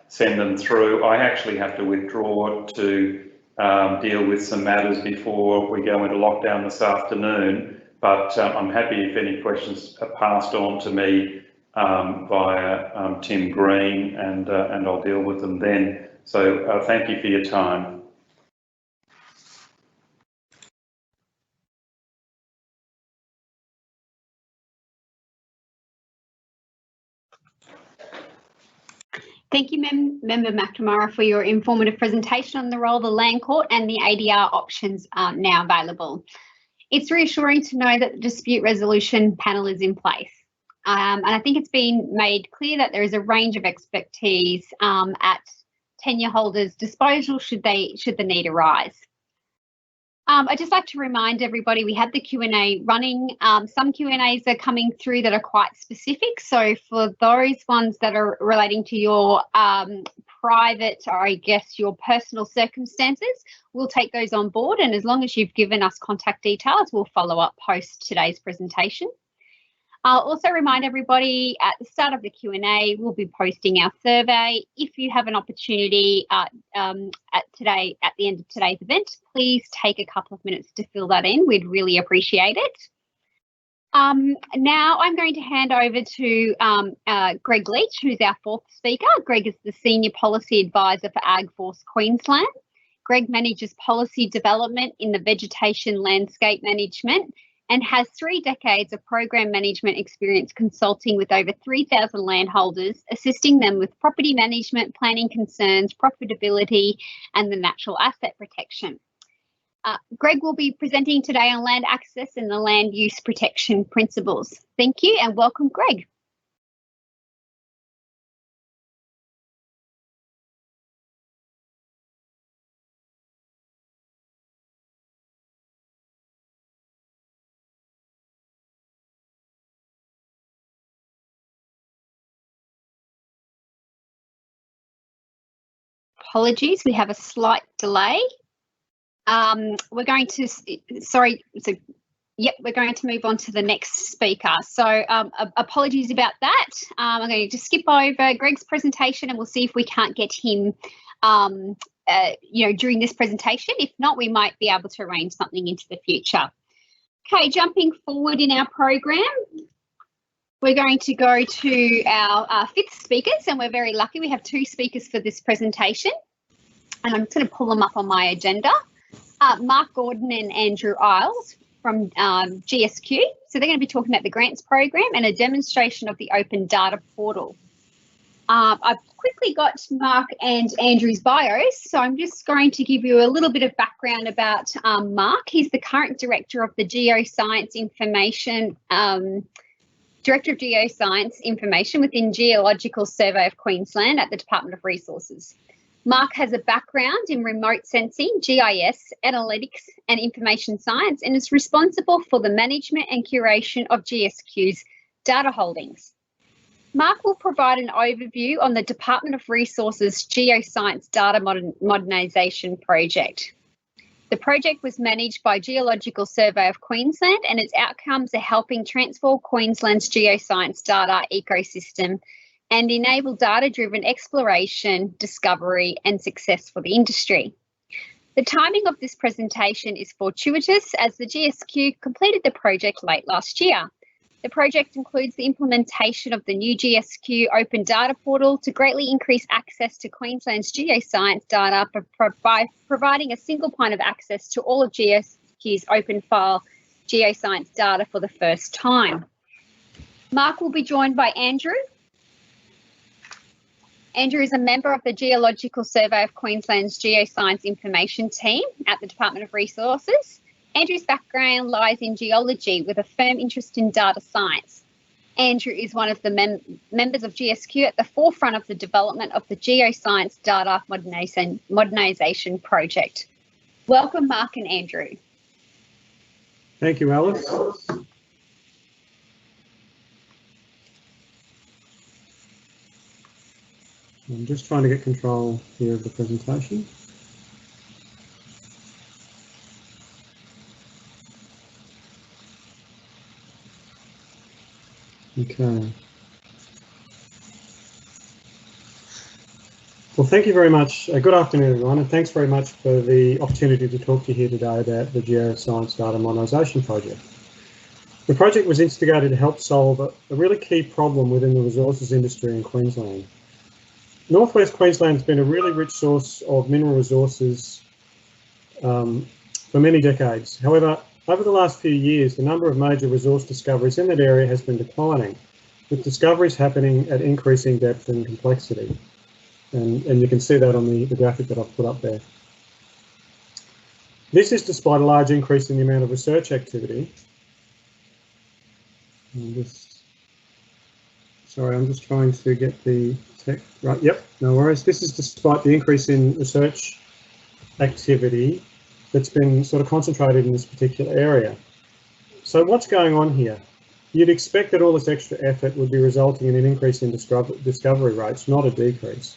send them through. I actually have to withdraw to deal with some matters before we go into lockdown this afternoon, but I'm happy if any questions are passed on to me via Tim Green, and I'll deal with them then. So thank you for your time. Thank you, Member McNamara, for your informative presentation on the role of the Land Court and the ADR options now available. It's reassuring to know that the dispute resolution panel is in place. And I think it's been made clear that there is a range of expertise at tenure holders' disposal should the need arise. I'd just like to remind everybody we have the Q&A running. Some Q&As are coming through that are quite specific. So for those ones that are relating to your private, or I guess your personal circumstances, we'll take those on board. And as long as you've given us contact details, we'll follow up post today's presentation. I'll also remind everybody at the start of the Q&A, we'll be posting our survey. If you have an opportunity at the end of today's event, please take a couple of minutes to fill that in. We'd really appreciate it. Now I'm going to hand over to Greg Leach, who's our fourth speaker. Greg is the Senior Policy Advisor for AgForce Queensland. Greg manages policy development in the vegetation landscape management and has 3 decades of program management experience consulting with over 3,000 landholders, assisting them with property management, planning concerns, profitability, and the natural asset protection. Greg will be presenting today on land access and the land use protection principles. Thank you and welcome, Greg. Apologies, we have a slight delay. We're going to, sorry, so Yep, we're going to move on to the next speaker. So apologies about that. I'm going to just skip over Greg's presentation and we'll see if we can't get him during this presentation. If not, we might be able to arrange something into the future. Okay, jumping forward in our program, we're going to go to our fifth speakers, and we're very lucky we have 2 speakers for this presentation. And I'm just going to pull them up on my agenda. Mark Gordon and Andrew Isles from GSQ. So they're going to be talking about the grants program and a demonstration of the open data portal. I've quickly got Mark and Andrew's bios, so I'm just going to give you a little bit of background about Mark. He's the current Director of the Geoscience Information, within Geological Survey of Queensland at the Department of Resources. Mark has a background in remote sensing, GIS, analytics and information science, and is responsible for the management and curation of GSQ's data holdings. Mark will provide an overview on the Department of Resources Geoscience Data Modernisation Project. The project was managed by Geological Survey of Queensland, and its outcomes are helping transform Queensland's geoscience data ecosystem and enable data-driven exploration, discovery and success for the industry. The timing of this presentation is fortuitous as the GSQ completed the project late last year. The project includes the implementation of the new GSQ Open Data Portal to greatly increase access to Queensland's geoscience data by providing a single point of access to all of GSQ's open file geoscience data for the first time. Mark will be joined by Andrew. Andrew is a member of the Geological Survey of Queensland's Geoscience Information Team at the Department of Resources. Andrew's background lies in geology with a firm interest in data science. Andrew is one of the members of GSQ at the forefront of the development of the Geoscience Data Modernisation Project. Welcome, Mark and Andrew. Thank you, Alice. I'm just trying to get control here of the presentation. Okay. Well, thank you very much. Good afternoon, everyone, and thanks very much for the opportunity to talk to you here today about the Geoscience Data Modernisation Project. The project was instigated to help solve a really key problem within the resources industry in Queensland. Northwest Queensland has been a really rich source of mineral resources for many decades. However, over the last few years, the number of major resource discoveries in that area has been declining, with discoveries happening at increasing depth and complexity. And you can see that on the graphic that I've put up there. This is despite a large increase in the amount of research activity. I'm just trying to get the text right. Yep, no worries. This is despite the increase in research activity that's been sort of concentrated in this particular area. So what's going on here? You'd expect that all this extra effort would be resulting in an increase in discovery rates, not a decrease.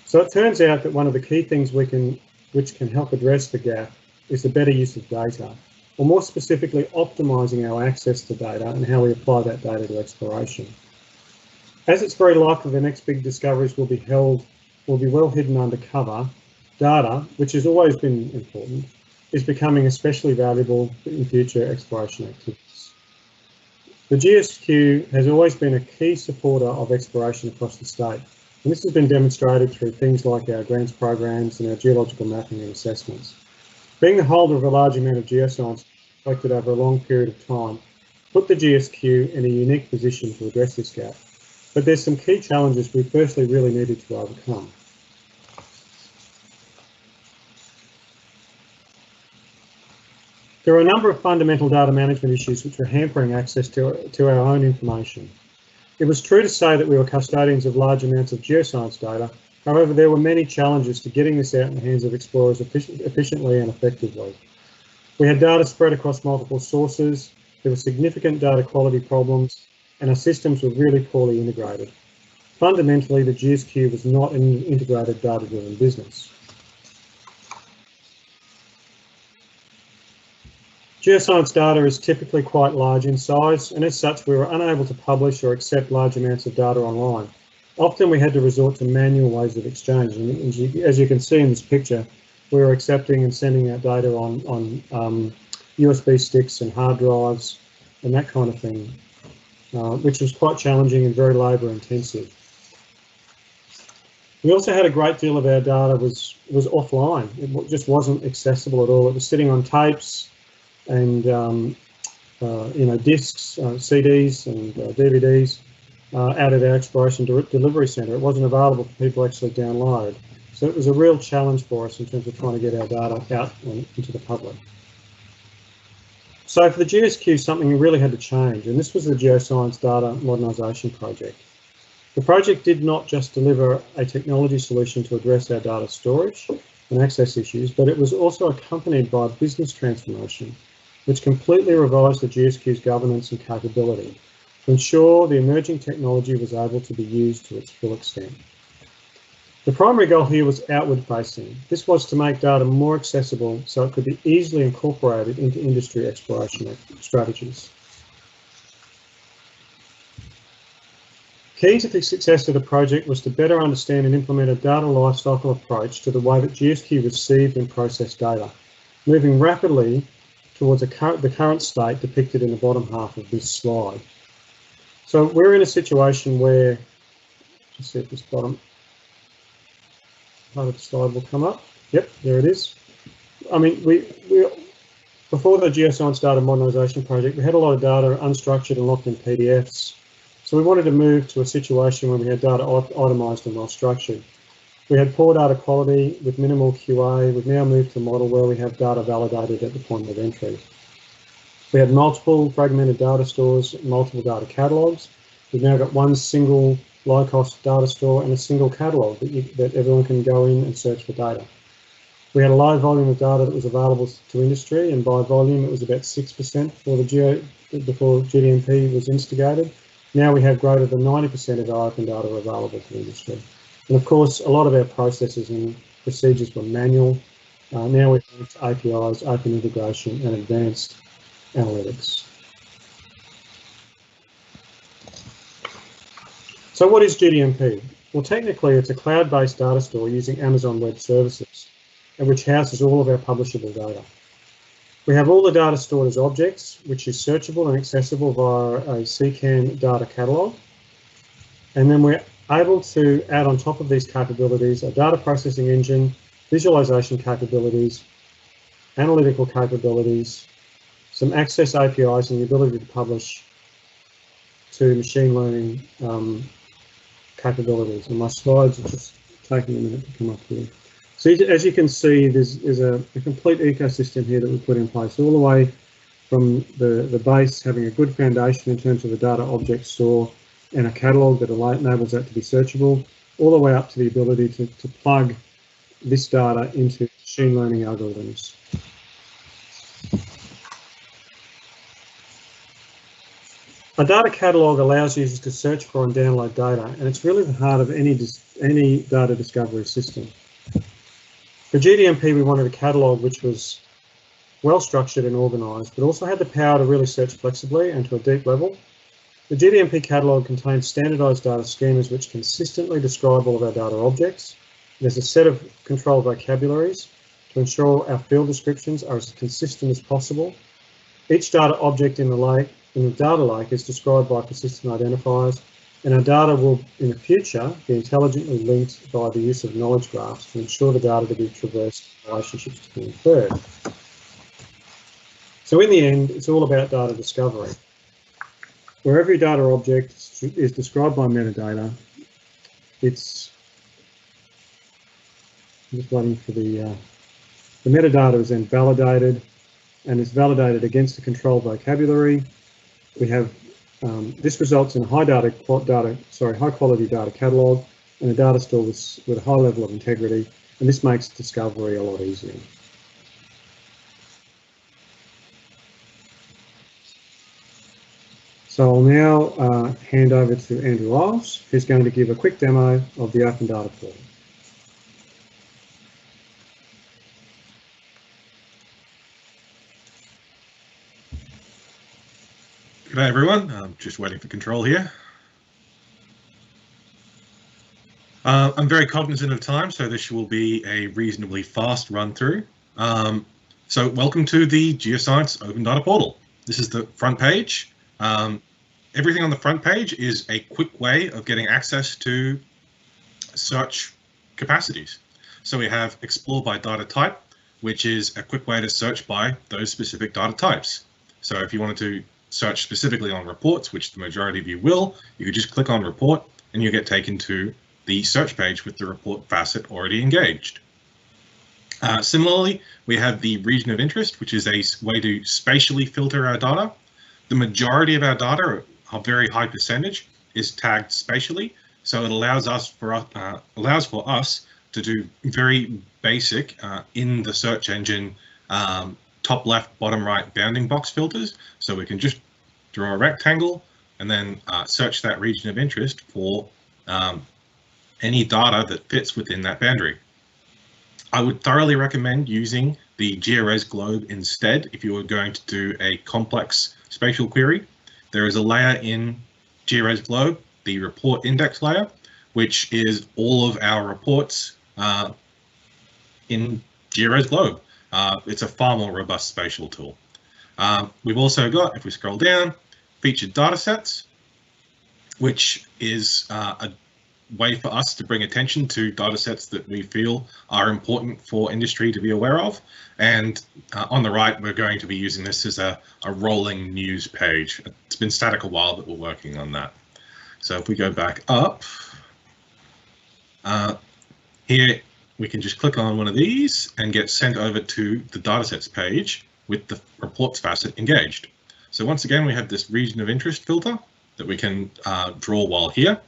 So it turns out that one of the key things which can help address the gap is the better use of data, or more specifically, optimising our access to data and how we apply that data to exploration. As it's very likely the next big discoveries will be well hidden under cover, data, which has always been important, is becoming especially valuable in future exploration activities. The GSQ has always been a key supporter of exploration across the state, and this has been demonstrated through things like our grants programs and our geological mapping and assessments. Being the holder of a large amount of geoscience collected over a long period of time put the GSQ in a unique position to address this gap. But there's some key challenges we firstly really needed to overcome. There are a number of fundamental data management issues which are hampering access to our own information. It was true to say that we were custodians of large amounts of geoscience data. However, there were many challenges to getting this out in the hands of explorers efficiently and effectively. We had data spread across multiple sources, there were significant data quality problems, and our systems were really poorly integrated. Fundamentally, the GSQ was not an integrated data-driven business. Geoscience data is typically quite large in size, and as such we were unable to publish or accept large amounts of data online. Often we had to resort to manual ways of exchange, and as you can see in this picture, we were accepting and sending out data on USB sticks and hard drives and that kind of thing, which was quite challenging and very labour intensive. We also had a great deal of our data was offline. It just wasn't accessible at all. It was sitting on tapes and discs, CDs and DVDs out at our exploration delivery centre. It wasn't available for people to actually download. So it was a real challenge for us in terms of trying to get our data out into the public. So for the GSQ, something really had to change, and this was the Geoscience Data Modernisation Project. The project did not just deliver a technology solution to address our data storage and access issues, but it was also accompanied by a business transformation, which completely revised the GSQ's governance and capability to ensure the emerging technology was able to be used to its full extent. The primary goal here was outward facing. This was to make data more accessible so it could be easily incorporated into industry exploration strategies. Key to the success of the project was to better understand and implement a data lifecycle approach to the way that GSQ received and processed data, moving rapidly towards the current state depicted in the bottom half of this slide. So we're in a situation where, let's see if this bottom part of the slide will come up. Yep, there it is. I mean, before the Geoscience Data Modernisation Project, we had a lot of data unstructured and locked in PDFs. So we wanted to move to a situation where we had data itemised and well structured. We had poor data quality with minimal QA. We've now moved to a model where we have data validated at the point of entry. We had multiple fragmented data stores, multiple data catalogues. We've now got one single low-cost data store and a single catalogue that everyone can go in and search for data. We had a low volume of data that was available to industry, and by volume it was about 6% before GDMP was instigated. Now we have greater than 90% of our open data available to industry. And of course, a lot of our processes and procedures were manual. Now we have APIs, open integration and advanced analytics. So what is GDMP? Well, technically it's a cloud-based data store using Amazon Web Services, and which houses all of our publishable data. We have all the data stored as objects, which is searchable and accessible via a CCAN data catalogue. And then we're able to add on top of these capabilities a data processing engine, visualization capabilities, analytical capabilities, some access APIs and the ability to publish to machine learning capabilities. And my slides are just taking a minute to come up here. So as you can see, there's a complete ecosystem here that we put in place, all the way from the base, having a good foundation in terms of a data object store and a catalogue that enables that to be searchable, all the way up to the ability to plug this data into machine learning algorithms. A data catalogue allows users to search for and download data, and it's really the heart of any data discovery system. For GDMP, we wanted a catalogue which was well structured and organised, but also had the power to really search flexibly and to a deep level. The GDMP catalogue contains standardised data schemas which consistently describe all of our data objects. There's a set of control vocabularies to ensure our field descriptions are as consistent as possible. Each data object in the data lake is described by persistent identifiers, and our data will, in the future, be intelligently linked by the use of knowledge graphs to ensure the data to be traversed and relationships to be inferred. So in the end, it's all about data discovery. Where every data object is described by metadata, I'm just waiting for the metadata is then validated, and is validated against the control vocabulary. We have this results in a high quality data catalogue and a data store with a high level of integrity, and this makes discovery a lot easier. So I'll now hand over to Andrew Isles, who's going to give a quick demo of the Open Data Portal. G'day everyone, I'm just waiting for control here. I'm very cognizant of time, so this will be a reasonably fast run through. So welcome to the Geoscience Open Data Portal. This is the front page. Everything on the front page is a quick way of getting access to search capacities. So we have Explore by Data Type, which is a quick way to search by those specific data types. So if you wanted to search specifically on reports, which the majority of you will, you could just click on report and you get taken to the search page with the report facet already engaged. Similarly, we have the region of interest, which is a way to spatially filter our data. The majority of our data, a very high percentage, is tagged spatially, so it allows for us to do very basic in the search engine top left, bottom right bounding box filters. So we can just draw a rectangle and then search that region of interest for any data that fits within that boundary. I would thoroughly recommend using the GeoRes Globe instead if you were going to do a complex spatial query. There is a layer in GeoRes Globe, the report index layer, which is all of our reports in GeoRes Globe. It's a far more robust spatial tool. We've also got, if we scroll down, featured datasets, which is a way for us to bring attention to datasets that we feel are important for industry to be aware of. And on the right, we're going to be using this as a rolling news page. It's been static a while, but we're working on that. So if we go back up, here we can just click on one of these and get sent over to the datasets page with the reports facet engaged. So once again, we have this region of interest filter that we can draw while here.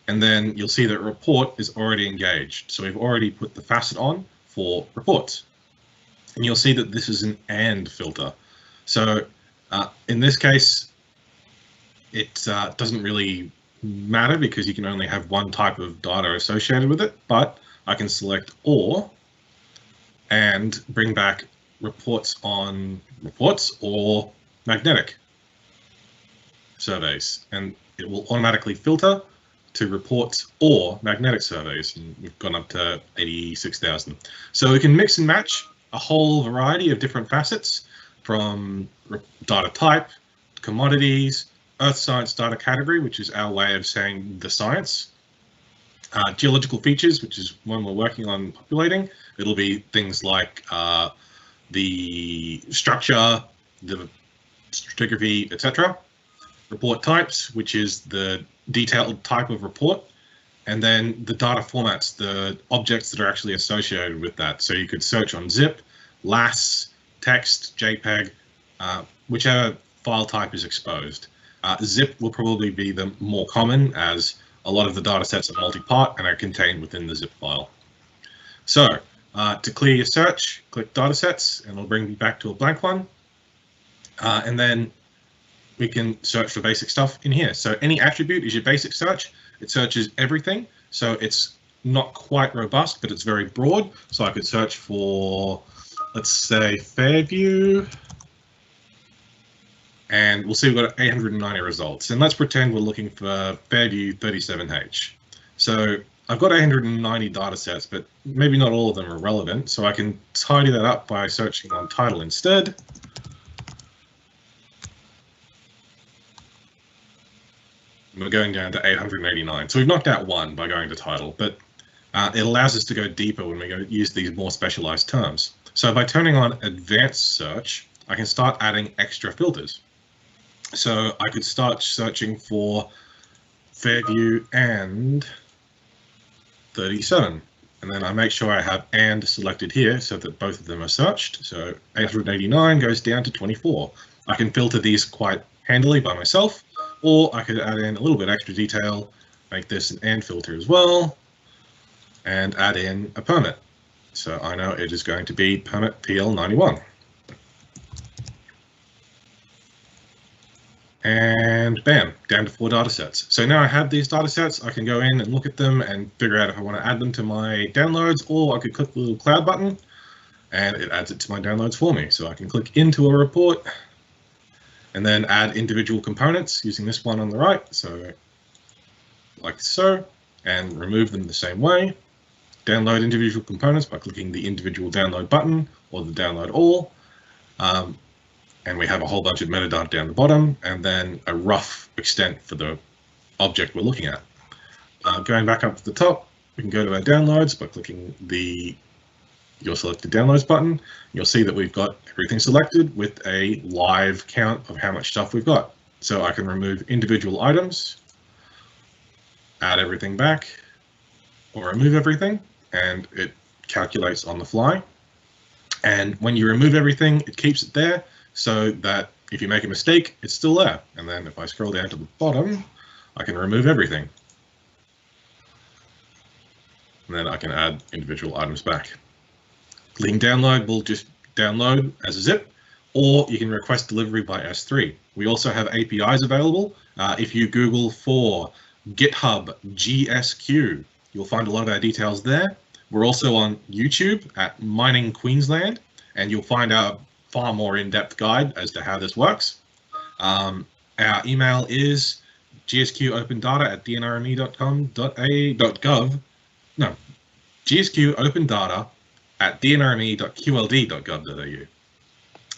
And then you'll see that report is already engaged. So we've already put the facet on for reports. And you'll see that this is an AND filter. So in this case, it doesn't really matter because you can only have one type of data associated with it, but I can select OR and bring back reports on reports or magnetic surveys, and it will automatically filter to reports or magnetic surveys, and we've gone up to 86,000. So we can mix and match a whole variety of different facets from data type, commodities, earth science data category, which is our way of saying the science, geological features, which is one we're working on populating. It'll be things like the structure, the stratigraphy, etc. Report types, which is the detailed type of report, and then the data formats, the objects that are actually associated with that. So you could search on zip, LAS, text, JPEG, whichever file type is exposed. Zip will probably be the more common, as a lot of the data sets are multi-part and are contained within the zip file. So to clear your search, click datasets and it'll bring you back to a blank one. And then we can search for basic stuff in here. So any attribute is your basic search. It searches everything. So it's not quite robust, but it's very broad. So I could search for, let's say, Fairview. And we'll see we've got 890 results. And let's pretend we're looking for Fairview 37H. So I've got 890 data sets, but maybe not all of them are relevant. So I can tidy that up by searching on title instead. We're going down to 889. So we've knocked out one by going to title, but it allows us to go deeper when we use these more specialized terms. So by turning on advanced search, I can start adding extra filters. So I could start searching for Fairview and 37. And then I make sure I have and selected here so that both of them are searched. So 889 goes down to 24. I can filter these quite handily by myself, or I could add in a little bit extra detail, make this an AND filter as well, and add in a permit. So I know it is going to be permit PL91. And bam, down to 4 data sets. So now I have these data sets, I can go in and look at them and figure out if I want to add them to my downloads, or I could click the little cloud button and it adds it to my downloads for me. So I can click into a report and then add individual components using this one on the right, so like so, and remove them the same way. Download individual components by clicking the individual download button or the download all. And we have a whole bunch of metadata down the bottom, and then a rough extent for the object we're looking at. Going back up to the top, we can go to our downloads by clicking your selected downloads button. You'll see that we've got everything selected with a live count of how much stuff we've got. So I can remove individual items, add everything back, or remove everything, and it calculates on the fly. And when you remove everything, it keeps it there so that if you make a mistake, it's still there. And then if I scroll down to the bottom, I can remove everything. And then I can add individual items back. Clicking download will just download as a zip, or you can request delivery by S3. We also have APIs available. If you Google for GitHub GSQ, you'll find a lot of our details there. We're also on YouTube at Mining Queensland, and you'll find a far more in-depth guide as to how this works. Our email is gsqopendata@dnrme.com.gov. No, gsqopendata@dnrme.qld.gov.au.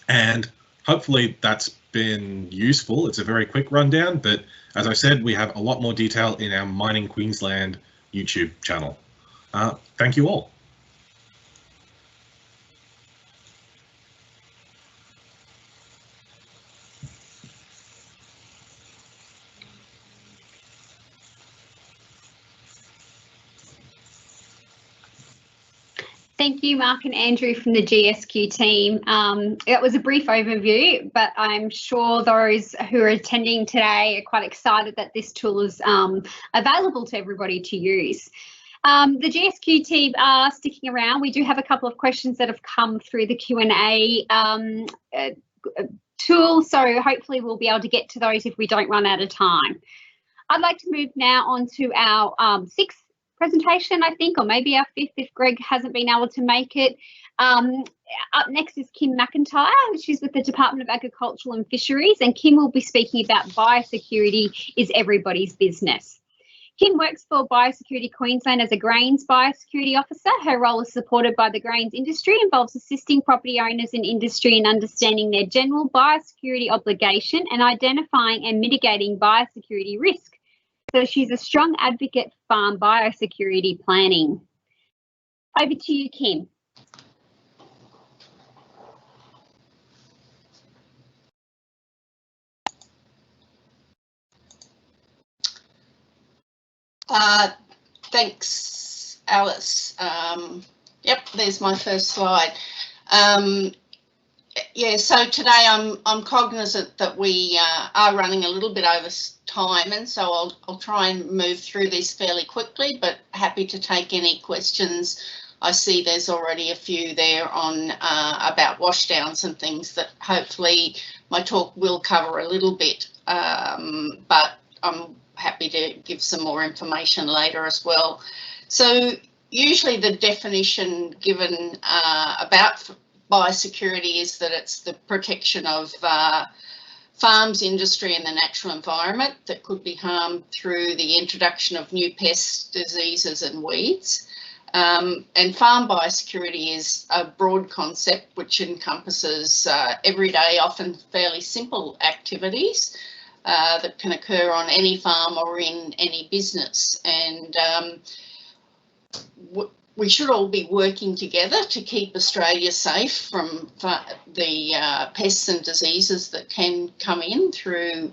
And hopefully that's been useful. It's a very quick rundown, but as I said, we have a lot more detail in our Mining Queensland YouTube channel. Thank you all. Thank you, Mark and Andrew from the GSQ team. That was a brief overview, but I'm sure those who are attending today are quite excited that this tool is available to everybody to use. The GSQ team are sticking around. We do have a couple of questions that have come through the Q&A tool, so hopefully we'll be able to get to those if we don't run out of time. I'd like to move now on to our sixth presentation, I think, or maybe our fifth if Greg hasn't been able to make it. Up next is Kim McIntyre. She's with the Department of Agriculture and Fisheries, and Kim will be speaking about biosecurity is everybody's business. Kim works for Biosecurity Queensland as a Grains Biosecurity Officer. Her role is supported by the grains industry, involves assisting property owners and industry in understanding their general biosecurity obligation and identifying and mitigating biosecurity risk. So she's a strong advocate for farm biosecurity planning. Over to you, Kim. Thanks, Alice. Yep, there's my first slide. Yeah, so today I'm cognizant that we are running a little bit over time, and so I'll try and move through this fairly quickly, but happy to take any questions. I see there's already a few there on about washdowns and things that hopefully my talk will cover a little bit, but I'm happy to give some more information later as well. So usually the definition given about biosecurity is that it's the protection of farms, industry and the natural environment that could be harmed through the introduction of new pests, diseases and weeds. And farm biosecurity is a broad concept which encompasses everyday, often fairly simple activities that can occur on any farm or in any business. And we should all be working together to keep Australia safe from the pests and diseases that can come in through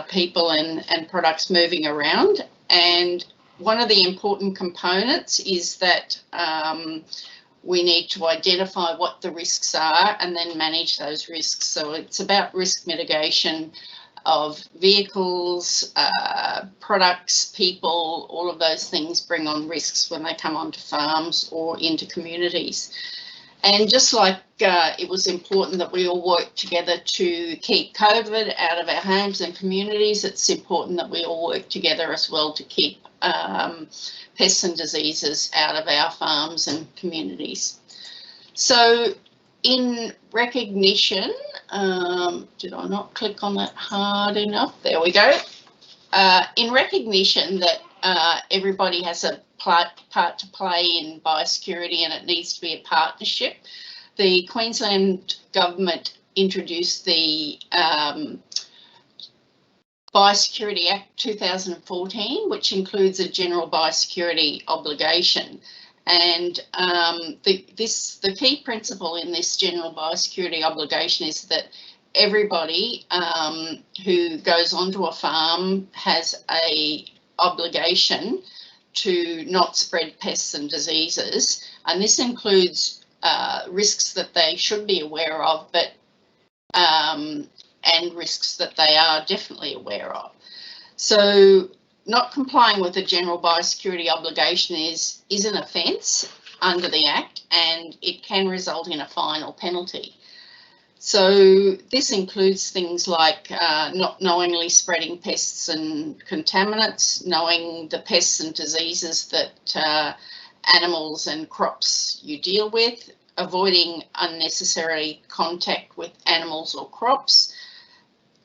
people and products moving around. And one of the important components is that we need to identify what the risks are and then manage those risks. So it's about risk mitigation of vehicles, products, people, all of those things bring on risks when they come onto farms or into communities. And just like it was important that we all work together to keep COVID out of our homes and communities, it's important that we all work together as well to keep pests and diseases out of our farms and communities. So in recognition Did I not click on that hard enough? There we go. In recognition that everybody has a part to play in biosecurity and it needs to be a partnership, the Queensland Government introduced the Biosecurity Act 2014, which includes a general biosecurity obligation. And the key principle in this general biosecurity obligation is that everybody who goes onto a farm has a obligation to not spread pests and diseases, and this includes risks that they should be aware of, but and risks that they are definitely aware of. So not complying with the general biosecurity obligation is an offence under the Act, and it can result in a fine or penalty. So this includes things like not knowingly spreading pests and contaminants, knowing the pests and diseases that animals and crops you deal with, avoiding unnecessary contact with animals or crops,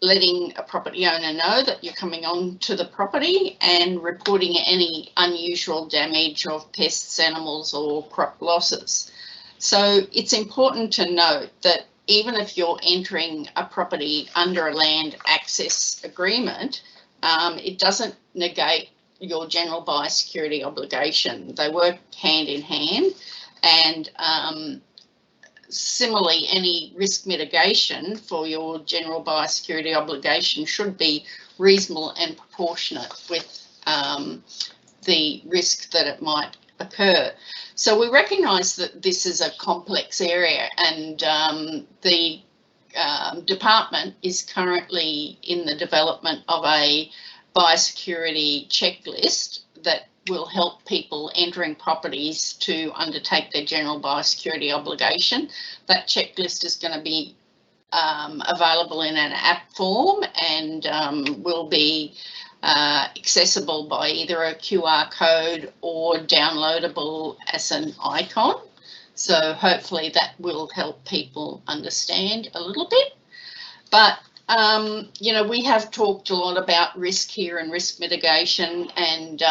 letting a property owner know that you're coming on to the property, and reporting any unusual damage of pests, animals or crop losses. So it's important to note that even if you're entering a property under a land access agreement, it doesn't negate your general biosecurity obligation. They work hand in hand, and similarly, any risk mitigation for your general biosecurity obligation should be reasonable and proportionate with the risk that it might occur. So we recognise that this is a complex area, and the department is currently in the development of a biosecurity checklist that will help people entering properties to undertake their general biosecurity obligation. That checklist is going to be available in an app form, and will be accessible by either a QR code or downloadable as an icon. So hopefully that will help people understand a little bit. But you know, we have talked a lot about risk here and risk mitigation, and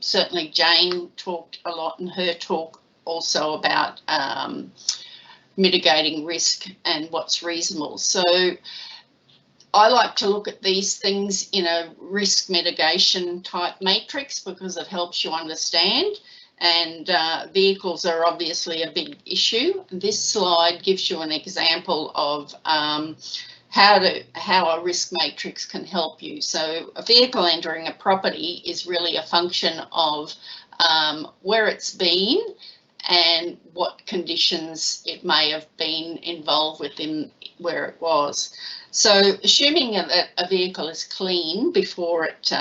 certainly Jane talked a lot in her talk also about mitigating risk and what's reasonable. So I like to look at these things in a risk mitigation type matrix because it helps you understand, and vehicles are obviously a big issue. This slide gives you an example of how a risk matrix can help you. So a vehicle entering a property is really a function of where it's been and what conditions it may have been involved with in where it was. So assuming that a vehicle is clean before it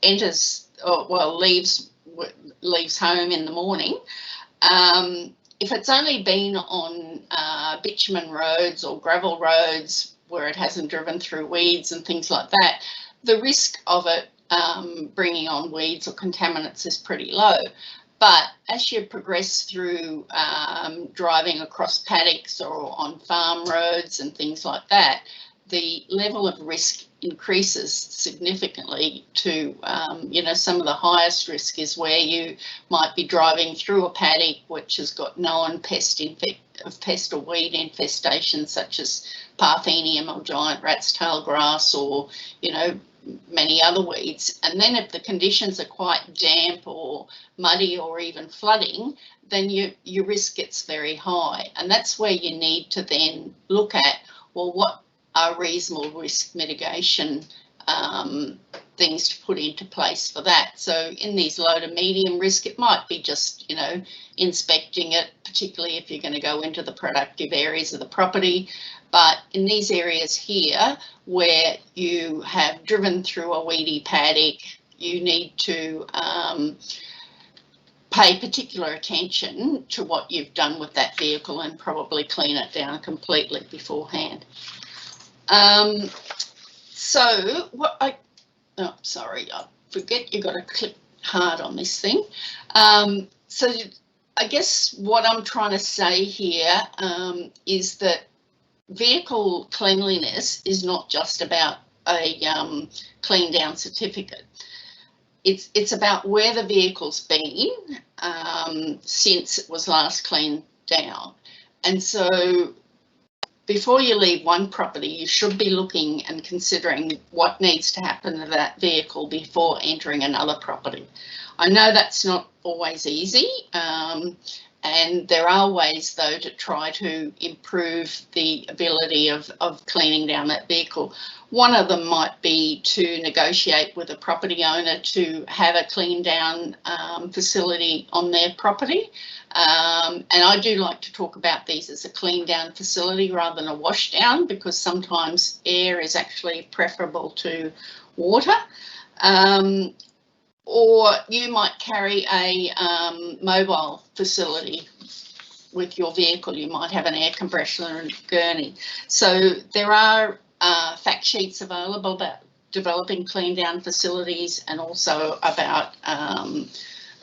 enters, or well, leaves home in the morning, if it's only been on bitumen roads or gravel roads where it hasn't driven through weeds and things like that, the risk of it bringing on weeds or contaminants is pretty low. But as you progress through driving across paddocks or on farm roads and things like that, the level of risk increases significantly to, you know, some of the highest risk is where you might be driving through a paddock which has got known pest or weed infestations such as Parthenium or giant rat's tail grass, or, you know, many other weeds. And then if the conditions are quite damp or muddy or even flooding, then your risk gets very high. And that's where you need to then look at, well, what are reasonable risk mitigation things to put into place for that. So in these low to medium risk, it might be just, you know, inspecting it, particularly if you're going to go into the productive areas of the property. But in these areas here, where you have driven through a weedy paddock, you need to pay particular attention to what you've done with that vehicle and probably clean it down completely beforehand. So what I forget you got to click hard on this thing. So I guess what I'm trying to say here is that vehicle cleanliness is not just about a clean down certificate. It's about where the vehicle's been since it was last cleaned down. And so before you leave one property, you should be looking and considering what needs to happen to that vehicle before entering another property. I know that's not always easy, and there are ways, though, to try to improve the ability of cleaning down that vehicle. One of them might be to negotiate with a property owner to have a clean down facility on their property. And I do like to talk about these as a clean down facility rather than a wash down, because sometimes air is actually preferable to water. Or you might carry a mobile facility with your vehicle. You might have an air compressor and gurney. So there are fact sheets available about developing clean down facilities, and also about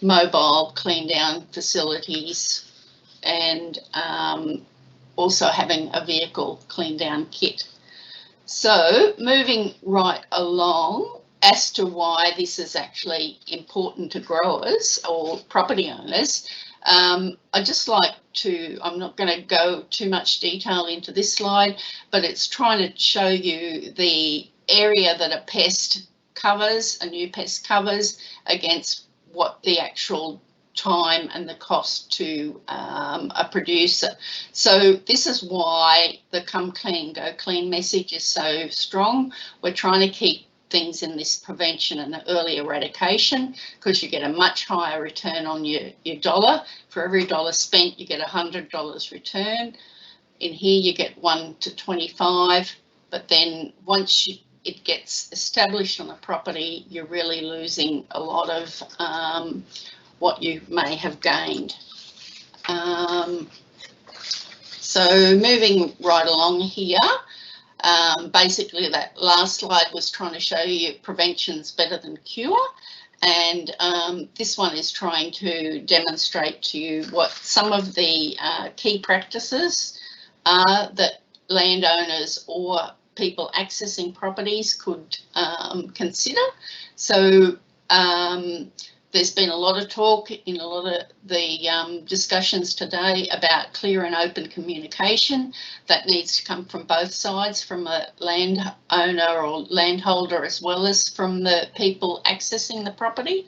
mobile clean down facilities, and also having a vehicle clean down kit. So moving right along as to why this is actually important to growers or property owners, I just like to, I'm not going to go too much detail into this slide, but it's trying to show you the area that a pest covers, a new pest covers, against what the actual time and the cost to a producer. So this is why the Come Clean, Go Clean message is so strong. We're trying to keep things in this prevention and early eradication, because you get a much higher return on your dollar. For every dollar spent, you get $100 return. In here, you get 1 to 25, but then once it gets established on a property, you're really losing a lot of what you may have gained. So moving right along here, basically that last slide was trying to show you prevention's better than cure, and this one is trying to demonstrate to you what some of the key practices are that landowners or people accessing properties could consider. So there's been a lot of talk in a lot of the discussions today about clear and open communication that needs to come from both sides, from a landowner or landholder as well as from the people accessing the property,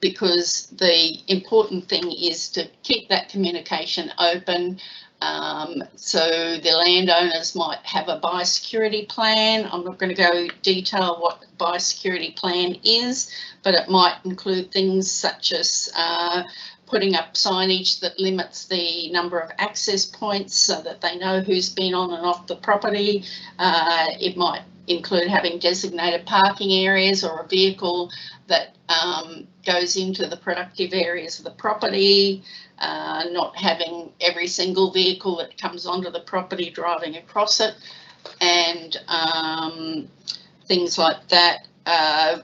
because the important thing is to keep that communication open. So the landowners might have a biosecurity plan. I'm not going to go detail what the biosecurity plan is, but it might include things such as putting up signage that limits the number of access points so that they know who's been on and off the property. It might include having designated parking areas, or a vehicle that goes into the productive areas of the property. Not having every single vehicle that comes onto the property driving across it, and things like that.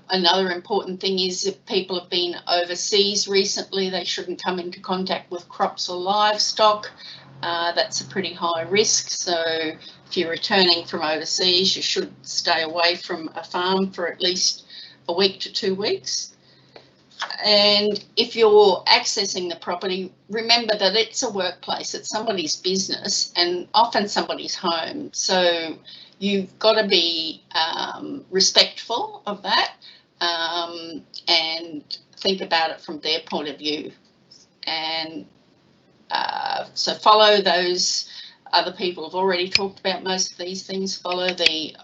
Another important thing is if people have been overseas recently, they shouldn't come into contact with crops or livestock. That's a pretty high risk. So if you're returning from overseas, you should stay away from a farm for at least a week to 2 weeks. And if you're accessing the property, remember that it's a workplace, it's somebody's business, and often somebody's home. So you've got to be respectful of that, and think about it from their point of view. And so follow those. Other people have already talked about most of these things. Follow the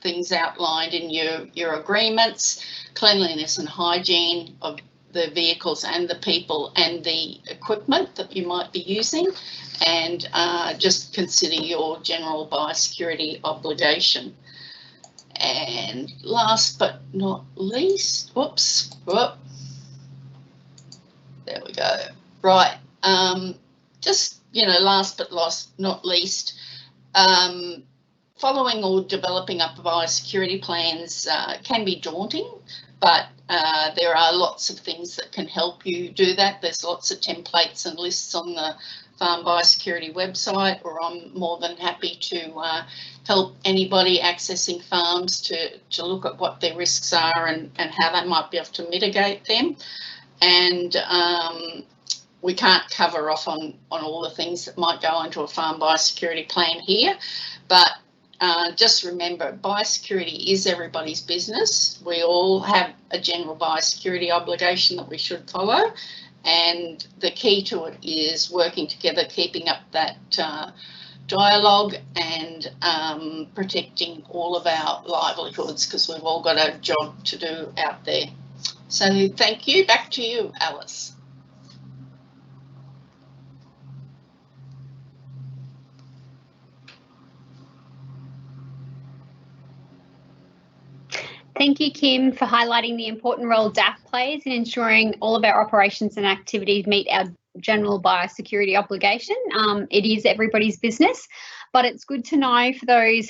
things outlined in your agreements, cleanliness and hygiene of the vehicles and the people and the equipment that you might be using, and just consider your general biosecurity obligation. And last but not least, whoops, whoop, there we go. Right, just, you know, last but not least, following or developing up biosecurity plans can be daunting, but there are lots of things that can help you do that. There's lots of templates and lists on the Farm Biosecurity website, or I'm more than happy to help anybody accessing farms to look at what their risks are and how they might be able to mitigate them. And we can't cover off on all the things that might go into a farm biosecurity plan here, but just remember, biosecurity is everybody's business. We all have a general biosecurity obligation that we should follow, and the key to it is working together, keeping up that dialogue and protecting all of our livelihoods, because we've all got a job to do out there. So thank you. Back to you, Alice. Thank you, Kim, for highlighting the important role DAF plays in ensuring all of our operations and activities meet our general biosecurity obligation. It is everybody's business, but it's good to know for those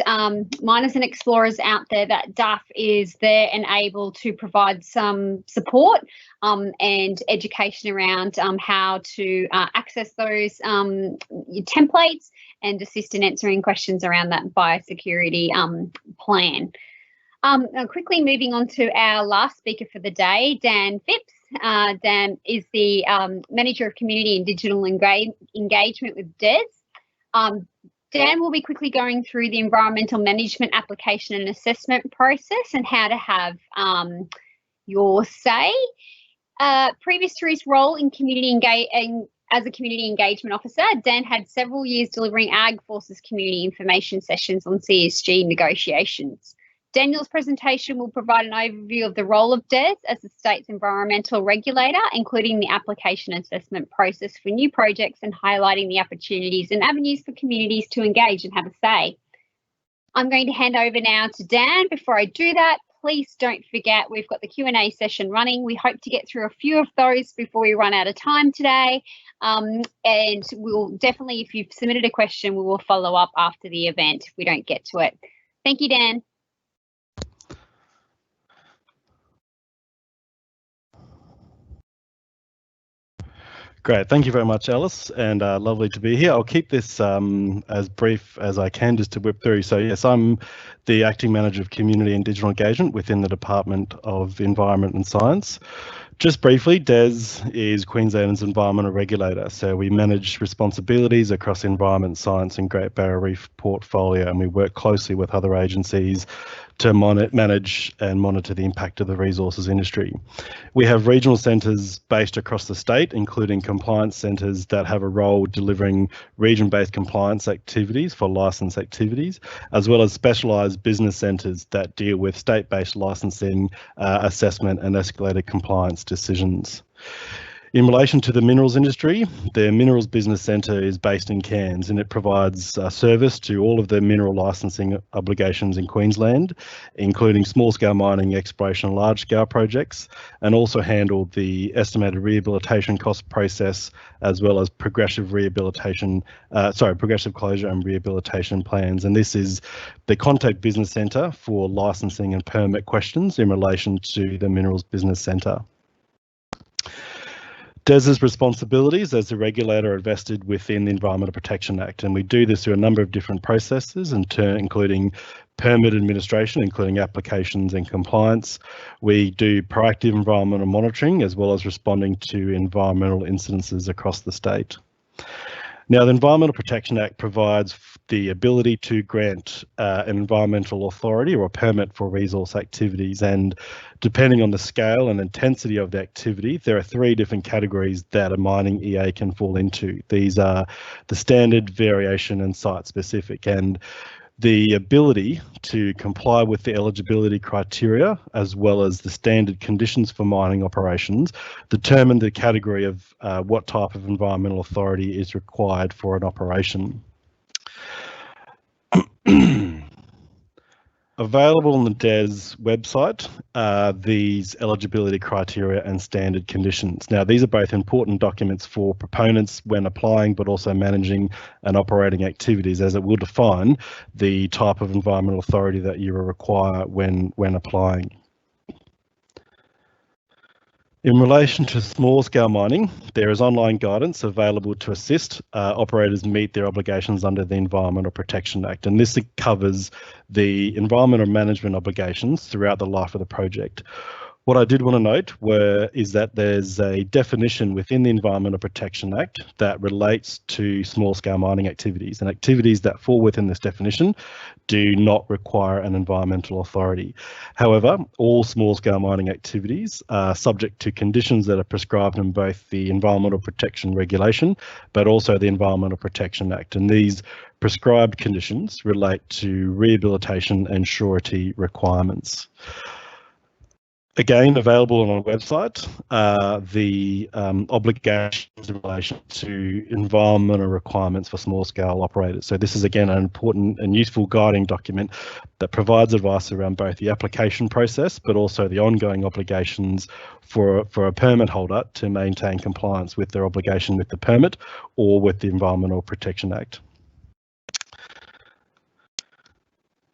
miners and explorers out there that DAF is there and able to provide some support and education around how to access those templates and assist in answering questions around that biosecurity plan. Now quickly moving on to our last speaker for the day, Dan Phipps. Dan is the Manager of Community and Digital Engagement with DES. Dan will be quickly going through the environmental management application and assessment process and how to have your say. Previous to his role in as a community engagement officer, Dan had several years delivering Ag Forces community information sessions on CSG negotiations. Daniel's presentation will provide an overview of the role of DES as the state's environmental regulator, including the application assessment process for new projects and highlighting the opportunities and avenues for communities to engage and have a say. I'm going to hand over now to Dan. Before I do that, please don't forget we've got the Q&A session running. We hope to get through a few of those before we run out of time today. And we'll definitely, if you've submitted a question, we will follow up after the event if we don't get to it. Thank you, Dan. Great, thank you very much, Alice, and lovely to be here. I'll keep this as brief as I can just to whip through. So yes, I'm the Acting Manager of Community and Digital Engagement within the Department of Environment and Science. Just briefly, DES is Queensland's environmental regulator, so we manage responsibilities across environment, science and Great Barrier Reef portfolio, and we work closely with other agencies to manage and monitor the impact of the resources industry. We have regional centres based across the state, including compliance centres that have a role delivering region-based compliance activities for licence activities, as well as specialised business centres that deal with state-based licensing, assessment and escalated compliance decisions. In relation to the minerals industry, the Minerals Business Centre is based in Cairns, and it provides service to all of the mineral licensing obligations in Queensland, including small-scale mining, exploration and large-scale projects, and also handled the estimated rehabilitation cost process, as well as progressive closure and rehabilitation plans. And this is the contact business centre for licensing and permit questions in relation to the Minerals Business Centre. DES's responsibilities as the regulator are vested within the Environmental Protection Act, and we do this through a number of different processes, including permit administration, including applications and compliance. We do proactive environmental monitoring, as well as responding to environmental incidences across the state. Now, the Environmental Protection Act provides the ability to grant an environmental authority or a permit for resource activities, and depending on the scale and intensity of the activity, there are three different categories that a mining EA can fall into. These are the standard, variation and site specific, and the ability to comply with the eligibility criteria as well as the standard conditions for mining operations determine the category of what type of environmental authority is required for an operation. Available on the DES website are these eligibility criteria and standard conditions. Now, these are both important documents for proponents when applying, but also managing and operating activities, as it will define the type of environmental authority that you will require when applying. In relation to small-scale mining, there is online guidance available to assist operators meet their obligations under the Environmental Protection Act, and this covers the environmental management obligations throughout the life of the project. What I did want to note is that there's a definition within the Environmental Protection Act that relates to small-scale mining activities, and activities that fall within this definition do not require an environmental authority. However, all small-scale mining activities are subject to conditions that are prescribed in both the Environmental Protection Regulation, but also the Environmental Protection Act, and these prescribed conditions relate to rehabilitation and surety requirements. Again, available on our website, the obligations in relation to environmental requirements for small-scale operators. So this is again an important and useful guiding document that provides advice around both the application process, but also the ongoing obligations for a permit holder to maintain compliance with their obligation with the permit or with the Environmental Protection Act.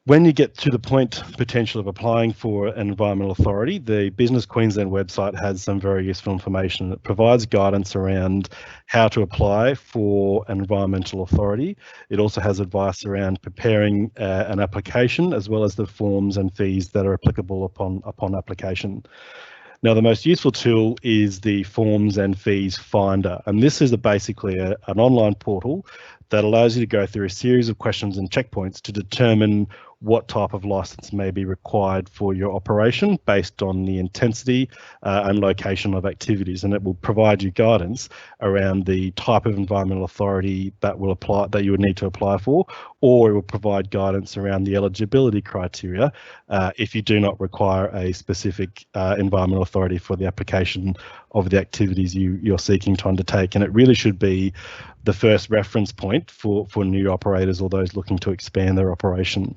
When you get to the point potential of applying for an environmental authority, the Business Queensland website has some very useful information. It provides guidance around how to apply for an environmental authority. It also has advice around preparing an application, as well as the forms and fees that are applicable upon application. Now, the most useful tool is the Forms and Fees Finder, and this is basically an online portal that allows you to go through a series of questions and checkpoints to determine what type of license may be required for your operation based on the intensity and location of activities, and it will provide you guidance around the type of environmental authority that you would need to apply for, or it will provide guidance around the eligibility criteria if you do not require a specific environmental authority for the application of the activities you're seeking to undertake. And it really should be the first reference point for new operators or those looking to expand their operation.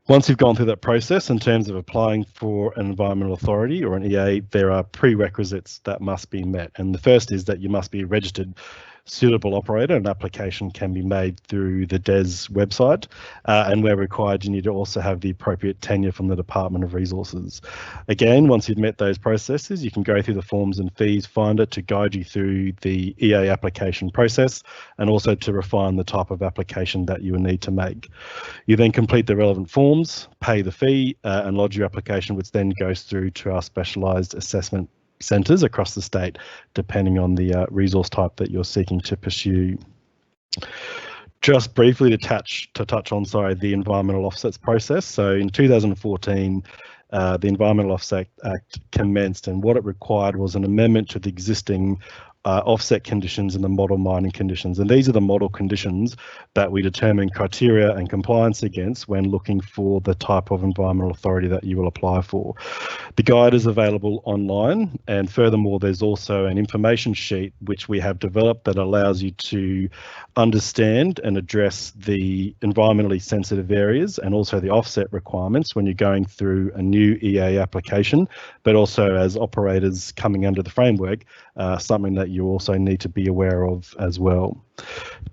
Once you've gone through that process in terms of applying for an environmental authority or an EA, there are prerequisites that must be met. And the first is that you must be a registered suitable operator. An application can be made through the DES website, and where required, you need to also have the appropriate tenure from the Department of Resources. Again, once you've met those processes, you can go through the Forms and Fees Finder to guide you through the EA application process, and also to refine the type of application that you will need to make. You then complete the relevant forms, pay the fee, and lodge your application, which then goes through to our specialised assessment centres across the state, depending on the resource type that you're seeking to pursue. Just briefly to touch on the environmental offsets process. So in 2014, the Environmental Offset Act commenced, and what it required was an amendment to the existing offset conditions and the model mining conditions. And these are the model conditions that we determine criteria and compliance against when looking for the type of environmental authority that you will apply for. The guide is available online, and furthermore, there's also an information sheet which we have developed that allows you to understand and address the environmentally sensitive areas and also the offset requirements when you're going through a new EA application, but also as operators coming under the framework, something that you also need to be aware of as well.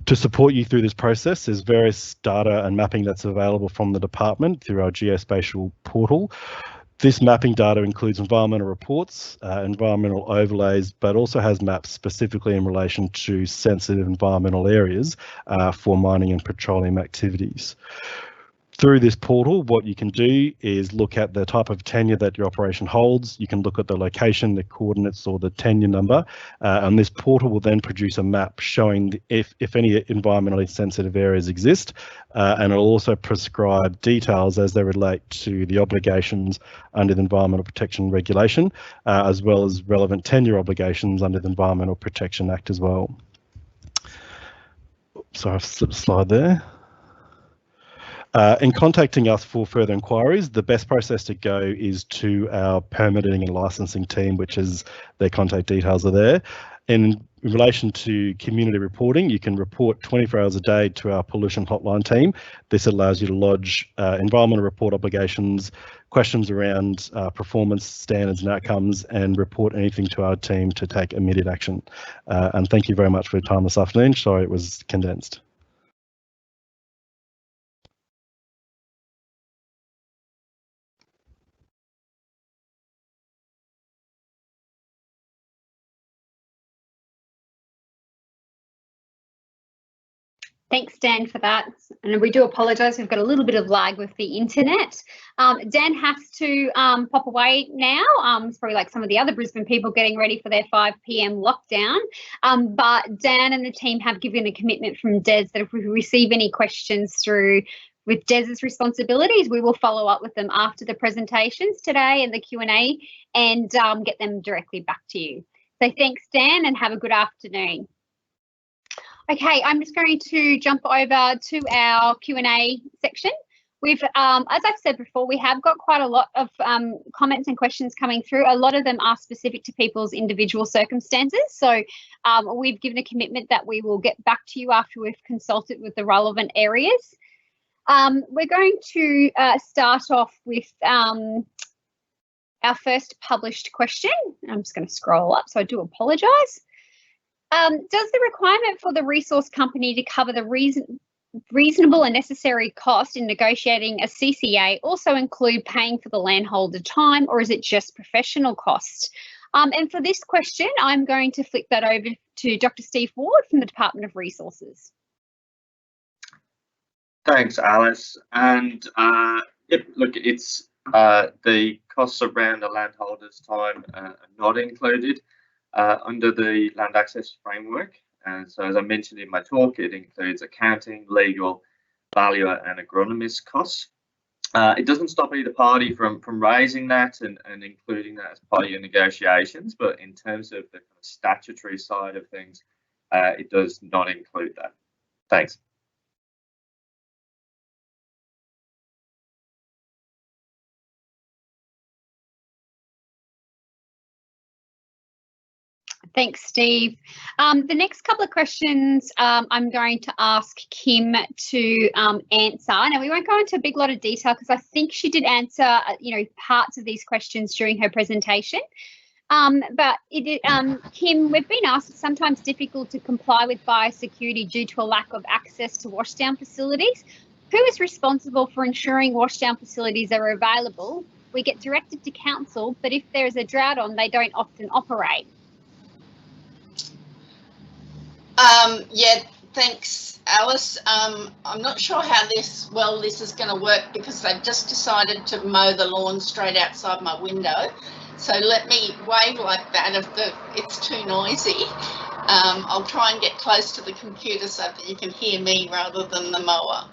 To support you through this process, there's various data and mapping that's available from the department through our geospatial portal. This mapping data includes environmental reports, environmental overlays, but also has maps specifically in relation to sensitive environmental areas for mining and petroleum activities. Through this portal, what you can do is look at the type of tenure that your operation holds. You can look at the location, the coordinates, or the tenure number, and this portal will then produce a map showing if any environmentally sensitive areas exist, and it'll also prescribe details as they relate to the obligations under the Environmental Protection Regulation, as well as relevant tenure obligations under the Environmental Protection Act as well. Sorry, I've slipped a slide there. In contacting us for further inquiries, the best process to go is to our permitting and licensing team, which is their contact details are there. In relation to community reporting, you can report 24 hours a day to our pollution hotline team. This allows you to lodge environmental report obligations, questions around performance standards and outcomes, and report anything to our team to take immediate action. And thank you very much for your time this afternoon. Sorry it was condensed. Thanks, Dan, for that. And we do apologise, we've got a little bit of lag with the internet. Dan has to pop away now. It's probably like some of the other Brisbane people getting ready for their 5 p.m. lockdown. But Dan and the team have given a commitment from Des that if we receive any questions through with Des's responsibilities, we will follow up with them after the presentations today and the Q&A and get them directly back to you. So thanks, Dan, and have a good afternoon. Okay, I'm just going to jump over to our Q&A section. We've, as I've said before, we have got quite a lot of comments and questions coming through. A lot of them are specific to people's individual circumstances. So we've given a commitment that we will get back to you after we've consulted with the relevant areas. We're going to start off with our first published question. I'm just going to scroll up, so I do apologise. Does the requirement for the resource company to cover the reasonable and necessary cost in negotiating a CCA also include paying for the landholder time, or is it just professional cost? And for this question, I'm going to flick that over to Dr. Steve Ward from the Department of Resources. Thanks, Alice. And yep, look, it's the costs around the landholder's time are not included under the land access framework. And so, as I mentioned in my talk, it includes accounting, legal, valuer and agronomist costs. It doesn't stop either party from raising that and including that as part of your negotiations, but in terms of the kind of statutory side of things, it does not include that. Thanks. Thanks, Steve. The next couple of questions I'm going to ask Kim to answer. Now, we won't go into a big lot of detail because I think she did answer, parts of these questions during her presentation. But Kim, we've been asked, it's sometimes difficult to comply with biosecurity due to a lack of access to washdown facilities. Who is responsible for ensuring washdown facilities are available? We get directed to council, but if there is a drought on, they don't often operate. Yeah, thanks, Alice. I'm not sure how this is going to work because they've just decided to mow the lawn straight outside my window. So let me wave like that if it's too noisy. I'll try and get close to the computer so that you can hear me rather than the mower.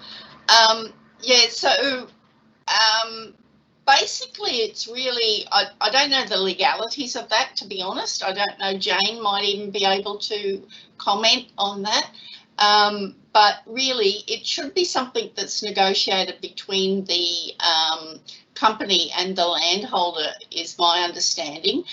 Basically, it's really, I don't know the legalities of that, to be honest. I don't know, Jane might even be able to comment on that. But really, it should be something that's negotiated between the company and the landholder, is my understanding.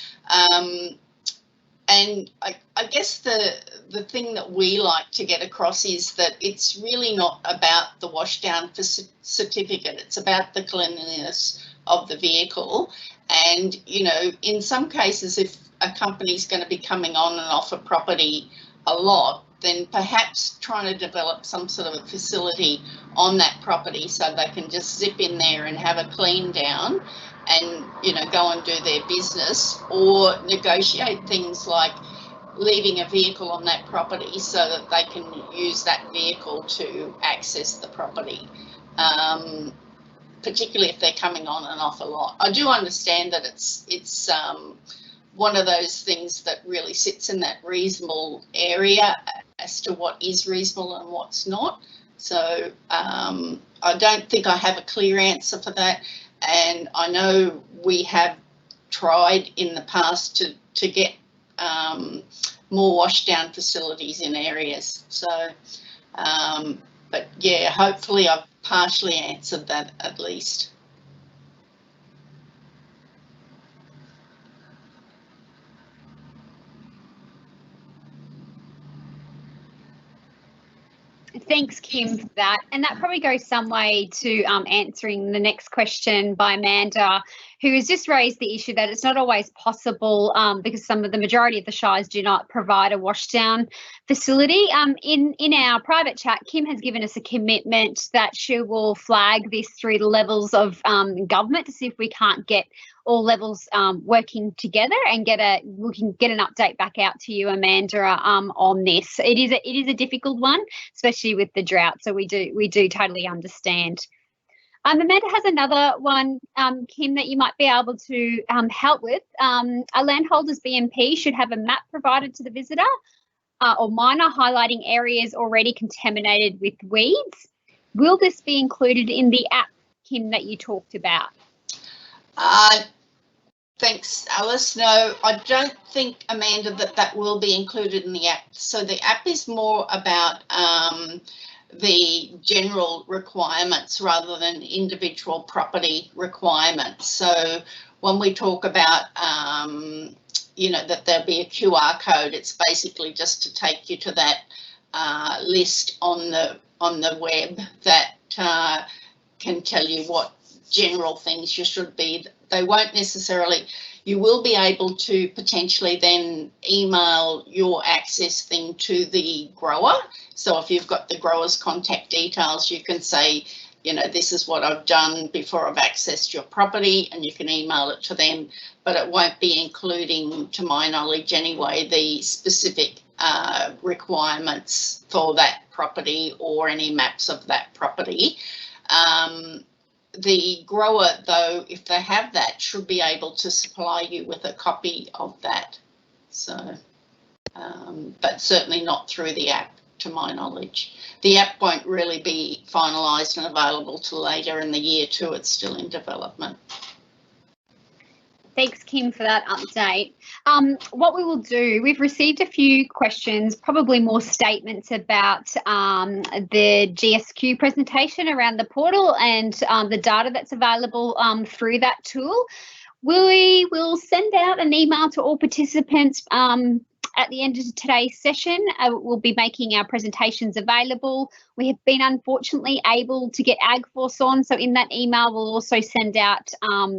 And I guess the thing that we like to get across is that it's really not about the washdown certificate. It's about the cleanliness of the vehicle. And, in some cases, if a company's going to be coming on and off a property a lot, then perhaps trying to develop some sort of a facility on that property so they can just zip in there and have a clean down and, go and do their business, or negotiate things like leaving a vehicle on that property so that they can use that vehicle to access the property. Particularly if they're coming on and off a lot. I do understand that it's one of those things that really sits in that reasonable area as to what is reasonable and what's not. So I don't think I have a clear answer for that. And I know we have tried in the past to get more washdown facilities in areas. So, but yeah, hopefully I've partially answered that at least. Thanks, Kim, for that. And that probably goes some way to answering the next question by Amanda, who has just raised the issue that it's not always possible because the majority of the shires do not provide a washdown facility. In our private chat, Kim has given us a commitment that she will flag this through the levels of government to see if we can't get all levels working together and we can get an update back out to you, Amanda, on this. It is a difficult one, especially with the drought. So we do totally understand. Amanda has another one, Kim, that you might be able to help with. A landholder's BMP should have a map provided to the visitor or miner highlighting areas already contaminated with weeds. Will this be included in the app, Kim, that you talked about? Thanks, Alice. No, I don't think, Amanda, that will be included in the app. So the app is more about the general requirements rather than individual property requirements. So when we talk about, you know, that there'll be a QR code, it's basically just to take you to that list on the web that can tell you what general things you should be. They won't necessarily, you will be able to potentially then email your access thing to the grower. So if you've got the grower's contact details, you can say, you know, this is what I've done before I've accessed your property, and you can email it to them, but it won't be including, to my knowledge anyway, the specific requirements for that property or any maps of that property. The grower, though, if they have that, should be able to supply you with a copy of that. So, but certainly not through the app, to my knowledge. The app won't really be finalised and available till later in the year too. It's still in development. Thanks, Kim, for that update. What we will do, we've received a few questions, probably more statements about the GSQ presentation around the portal and the data that's available through that tool. We will send out an email to all participants at the end of today's session. We'll be making our presentations available. We have been unfortunately able to get AgForce on, so in that email we'll also send out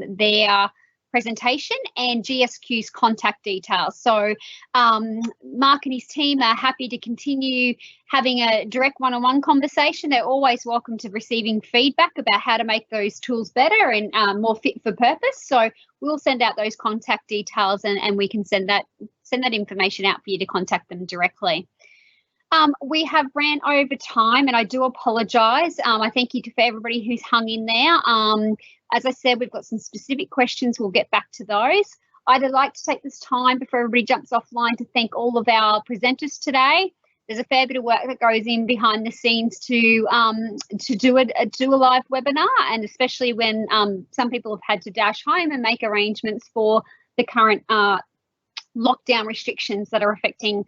their presentation and GSQ's contact details. So Mark and his team are happy to continue having a direct one-on-one conversation. They're always welcome to receiving feedback about how to make those tools better and more fit for purpose. So we'll send out those contact details and we can send that information out for you to contact them directly. We have ran over time and I do apologise. I thank you for everybody who's hung in there. As I said, we've got some specific questions. We'll get back to those. I'd like to take this time before everybody jumps offline to thank all of our presenters today. There's a fair bit of work that goes in behind the scenes to do a live webinar, and especially when some people have had to dash home and make arrangements for the current lockdown restrictions that are affecting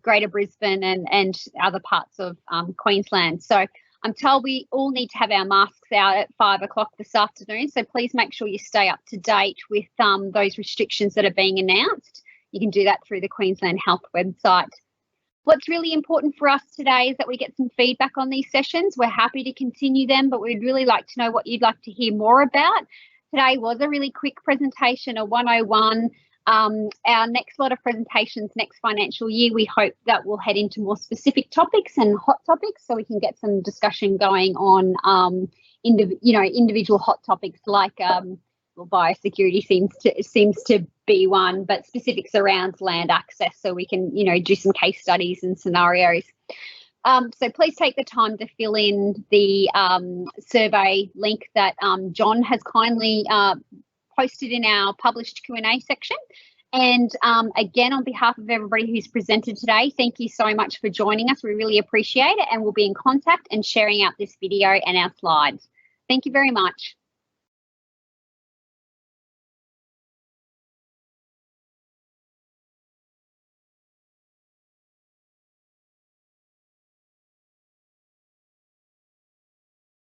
Greater Brisbane and other parts of Queensland. So I'm told we all need to have our masks out at 5 o'clock this afternoon. So please make sure you stay up to date with those restrictions that are being announced. You can do that through the Queensland Health website. What's really important for us today is that we get some feedback on these sessions. We're happy to continue them, but we'd really like to know what you'd like to hear more about. Today was a really quick presentation, a 101. Our next lot of presentations next financial year, we hope that we'll head into more specific topics and hot topics, so we can get some discussion going on individual hot topics like well, biosecurity seems to be one, but specifics around land access, so we can do some case studies and scenarios. So please take the time to fill in the survey link that John has kindly posted in our published Q&A section. And again, on behalf of everybody who's presented today, thank you so much for joining us. We really appreciate it, and we'll be in contact and sharing out this video and our slides. Thank you very much.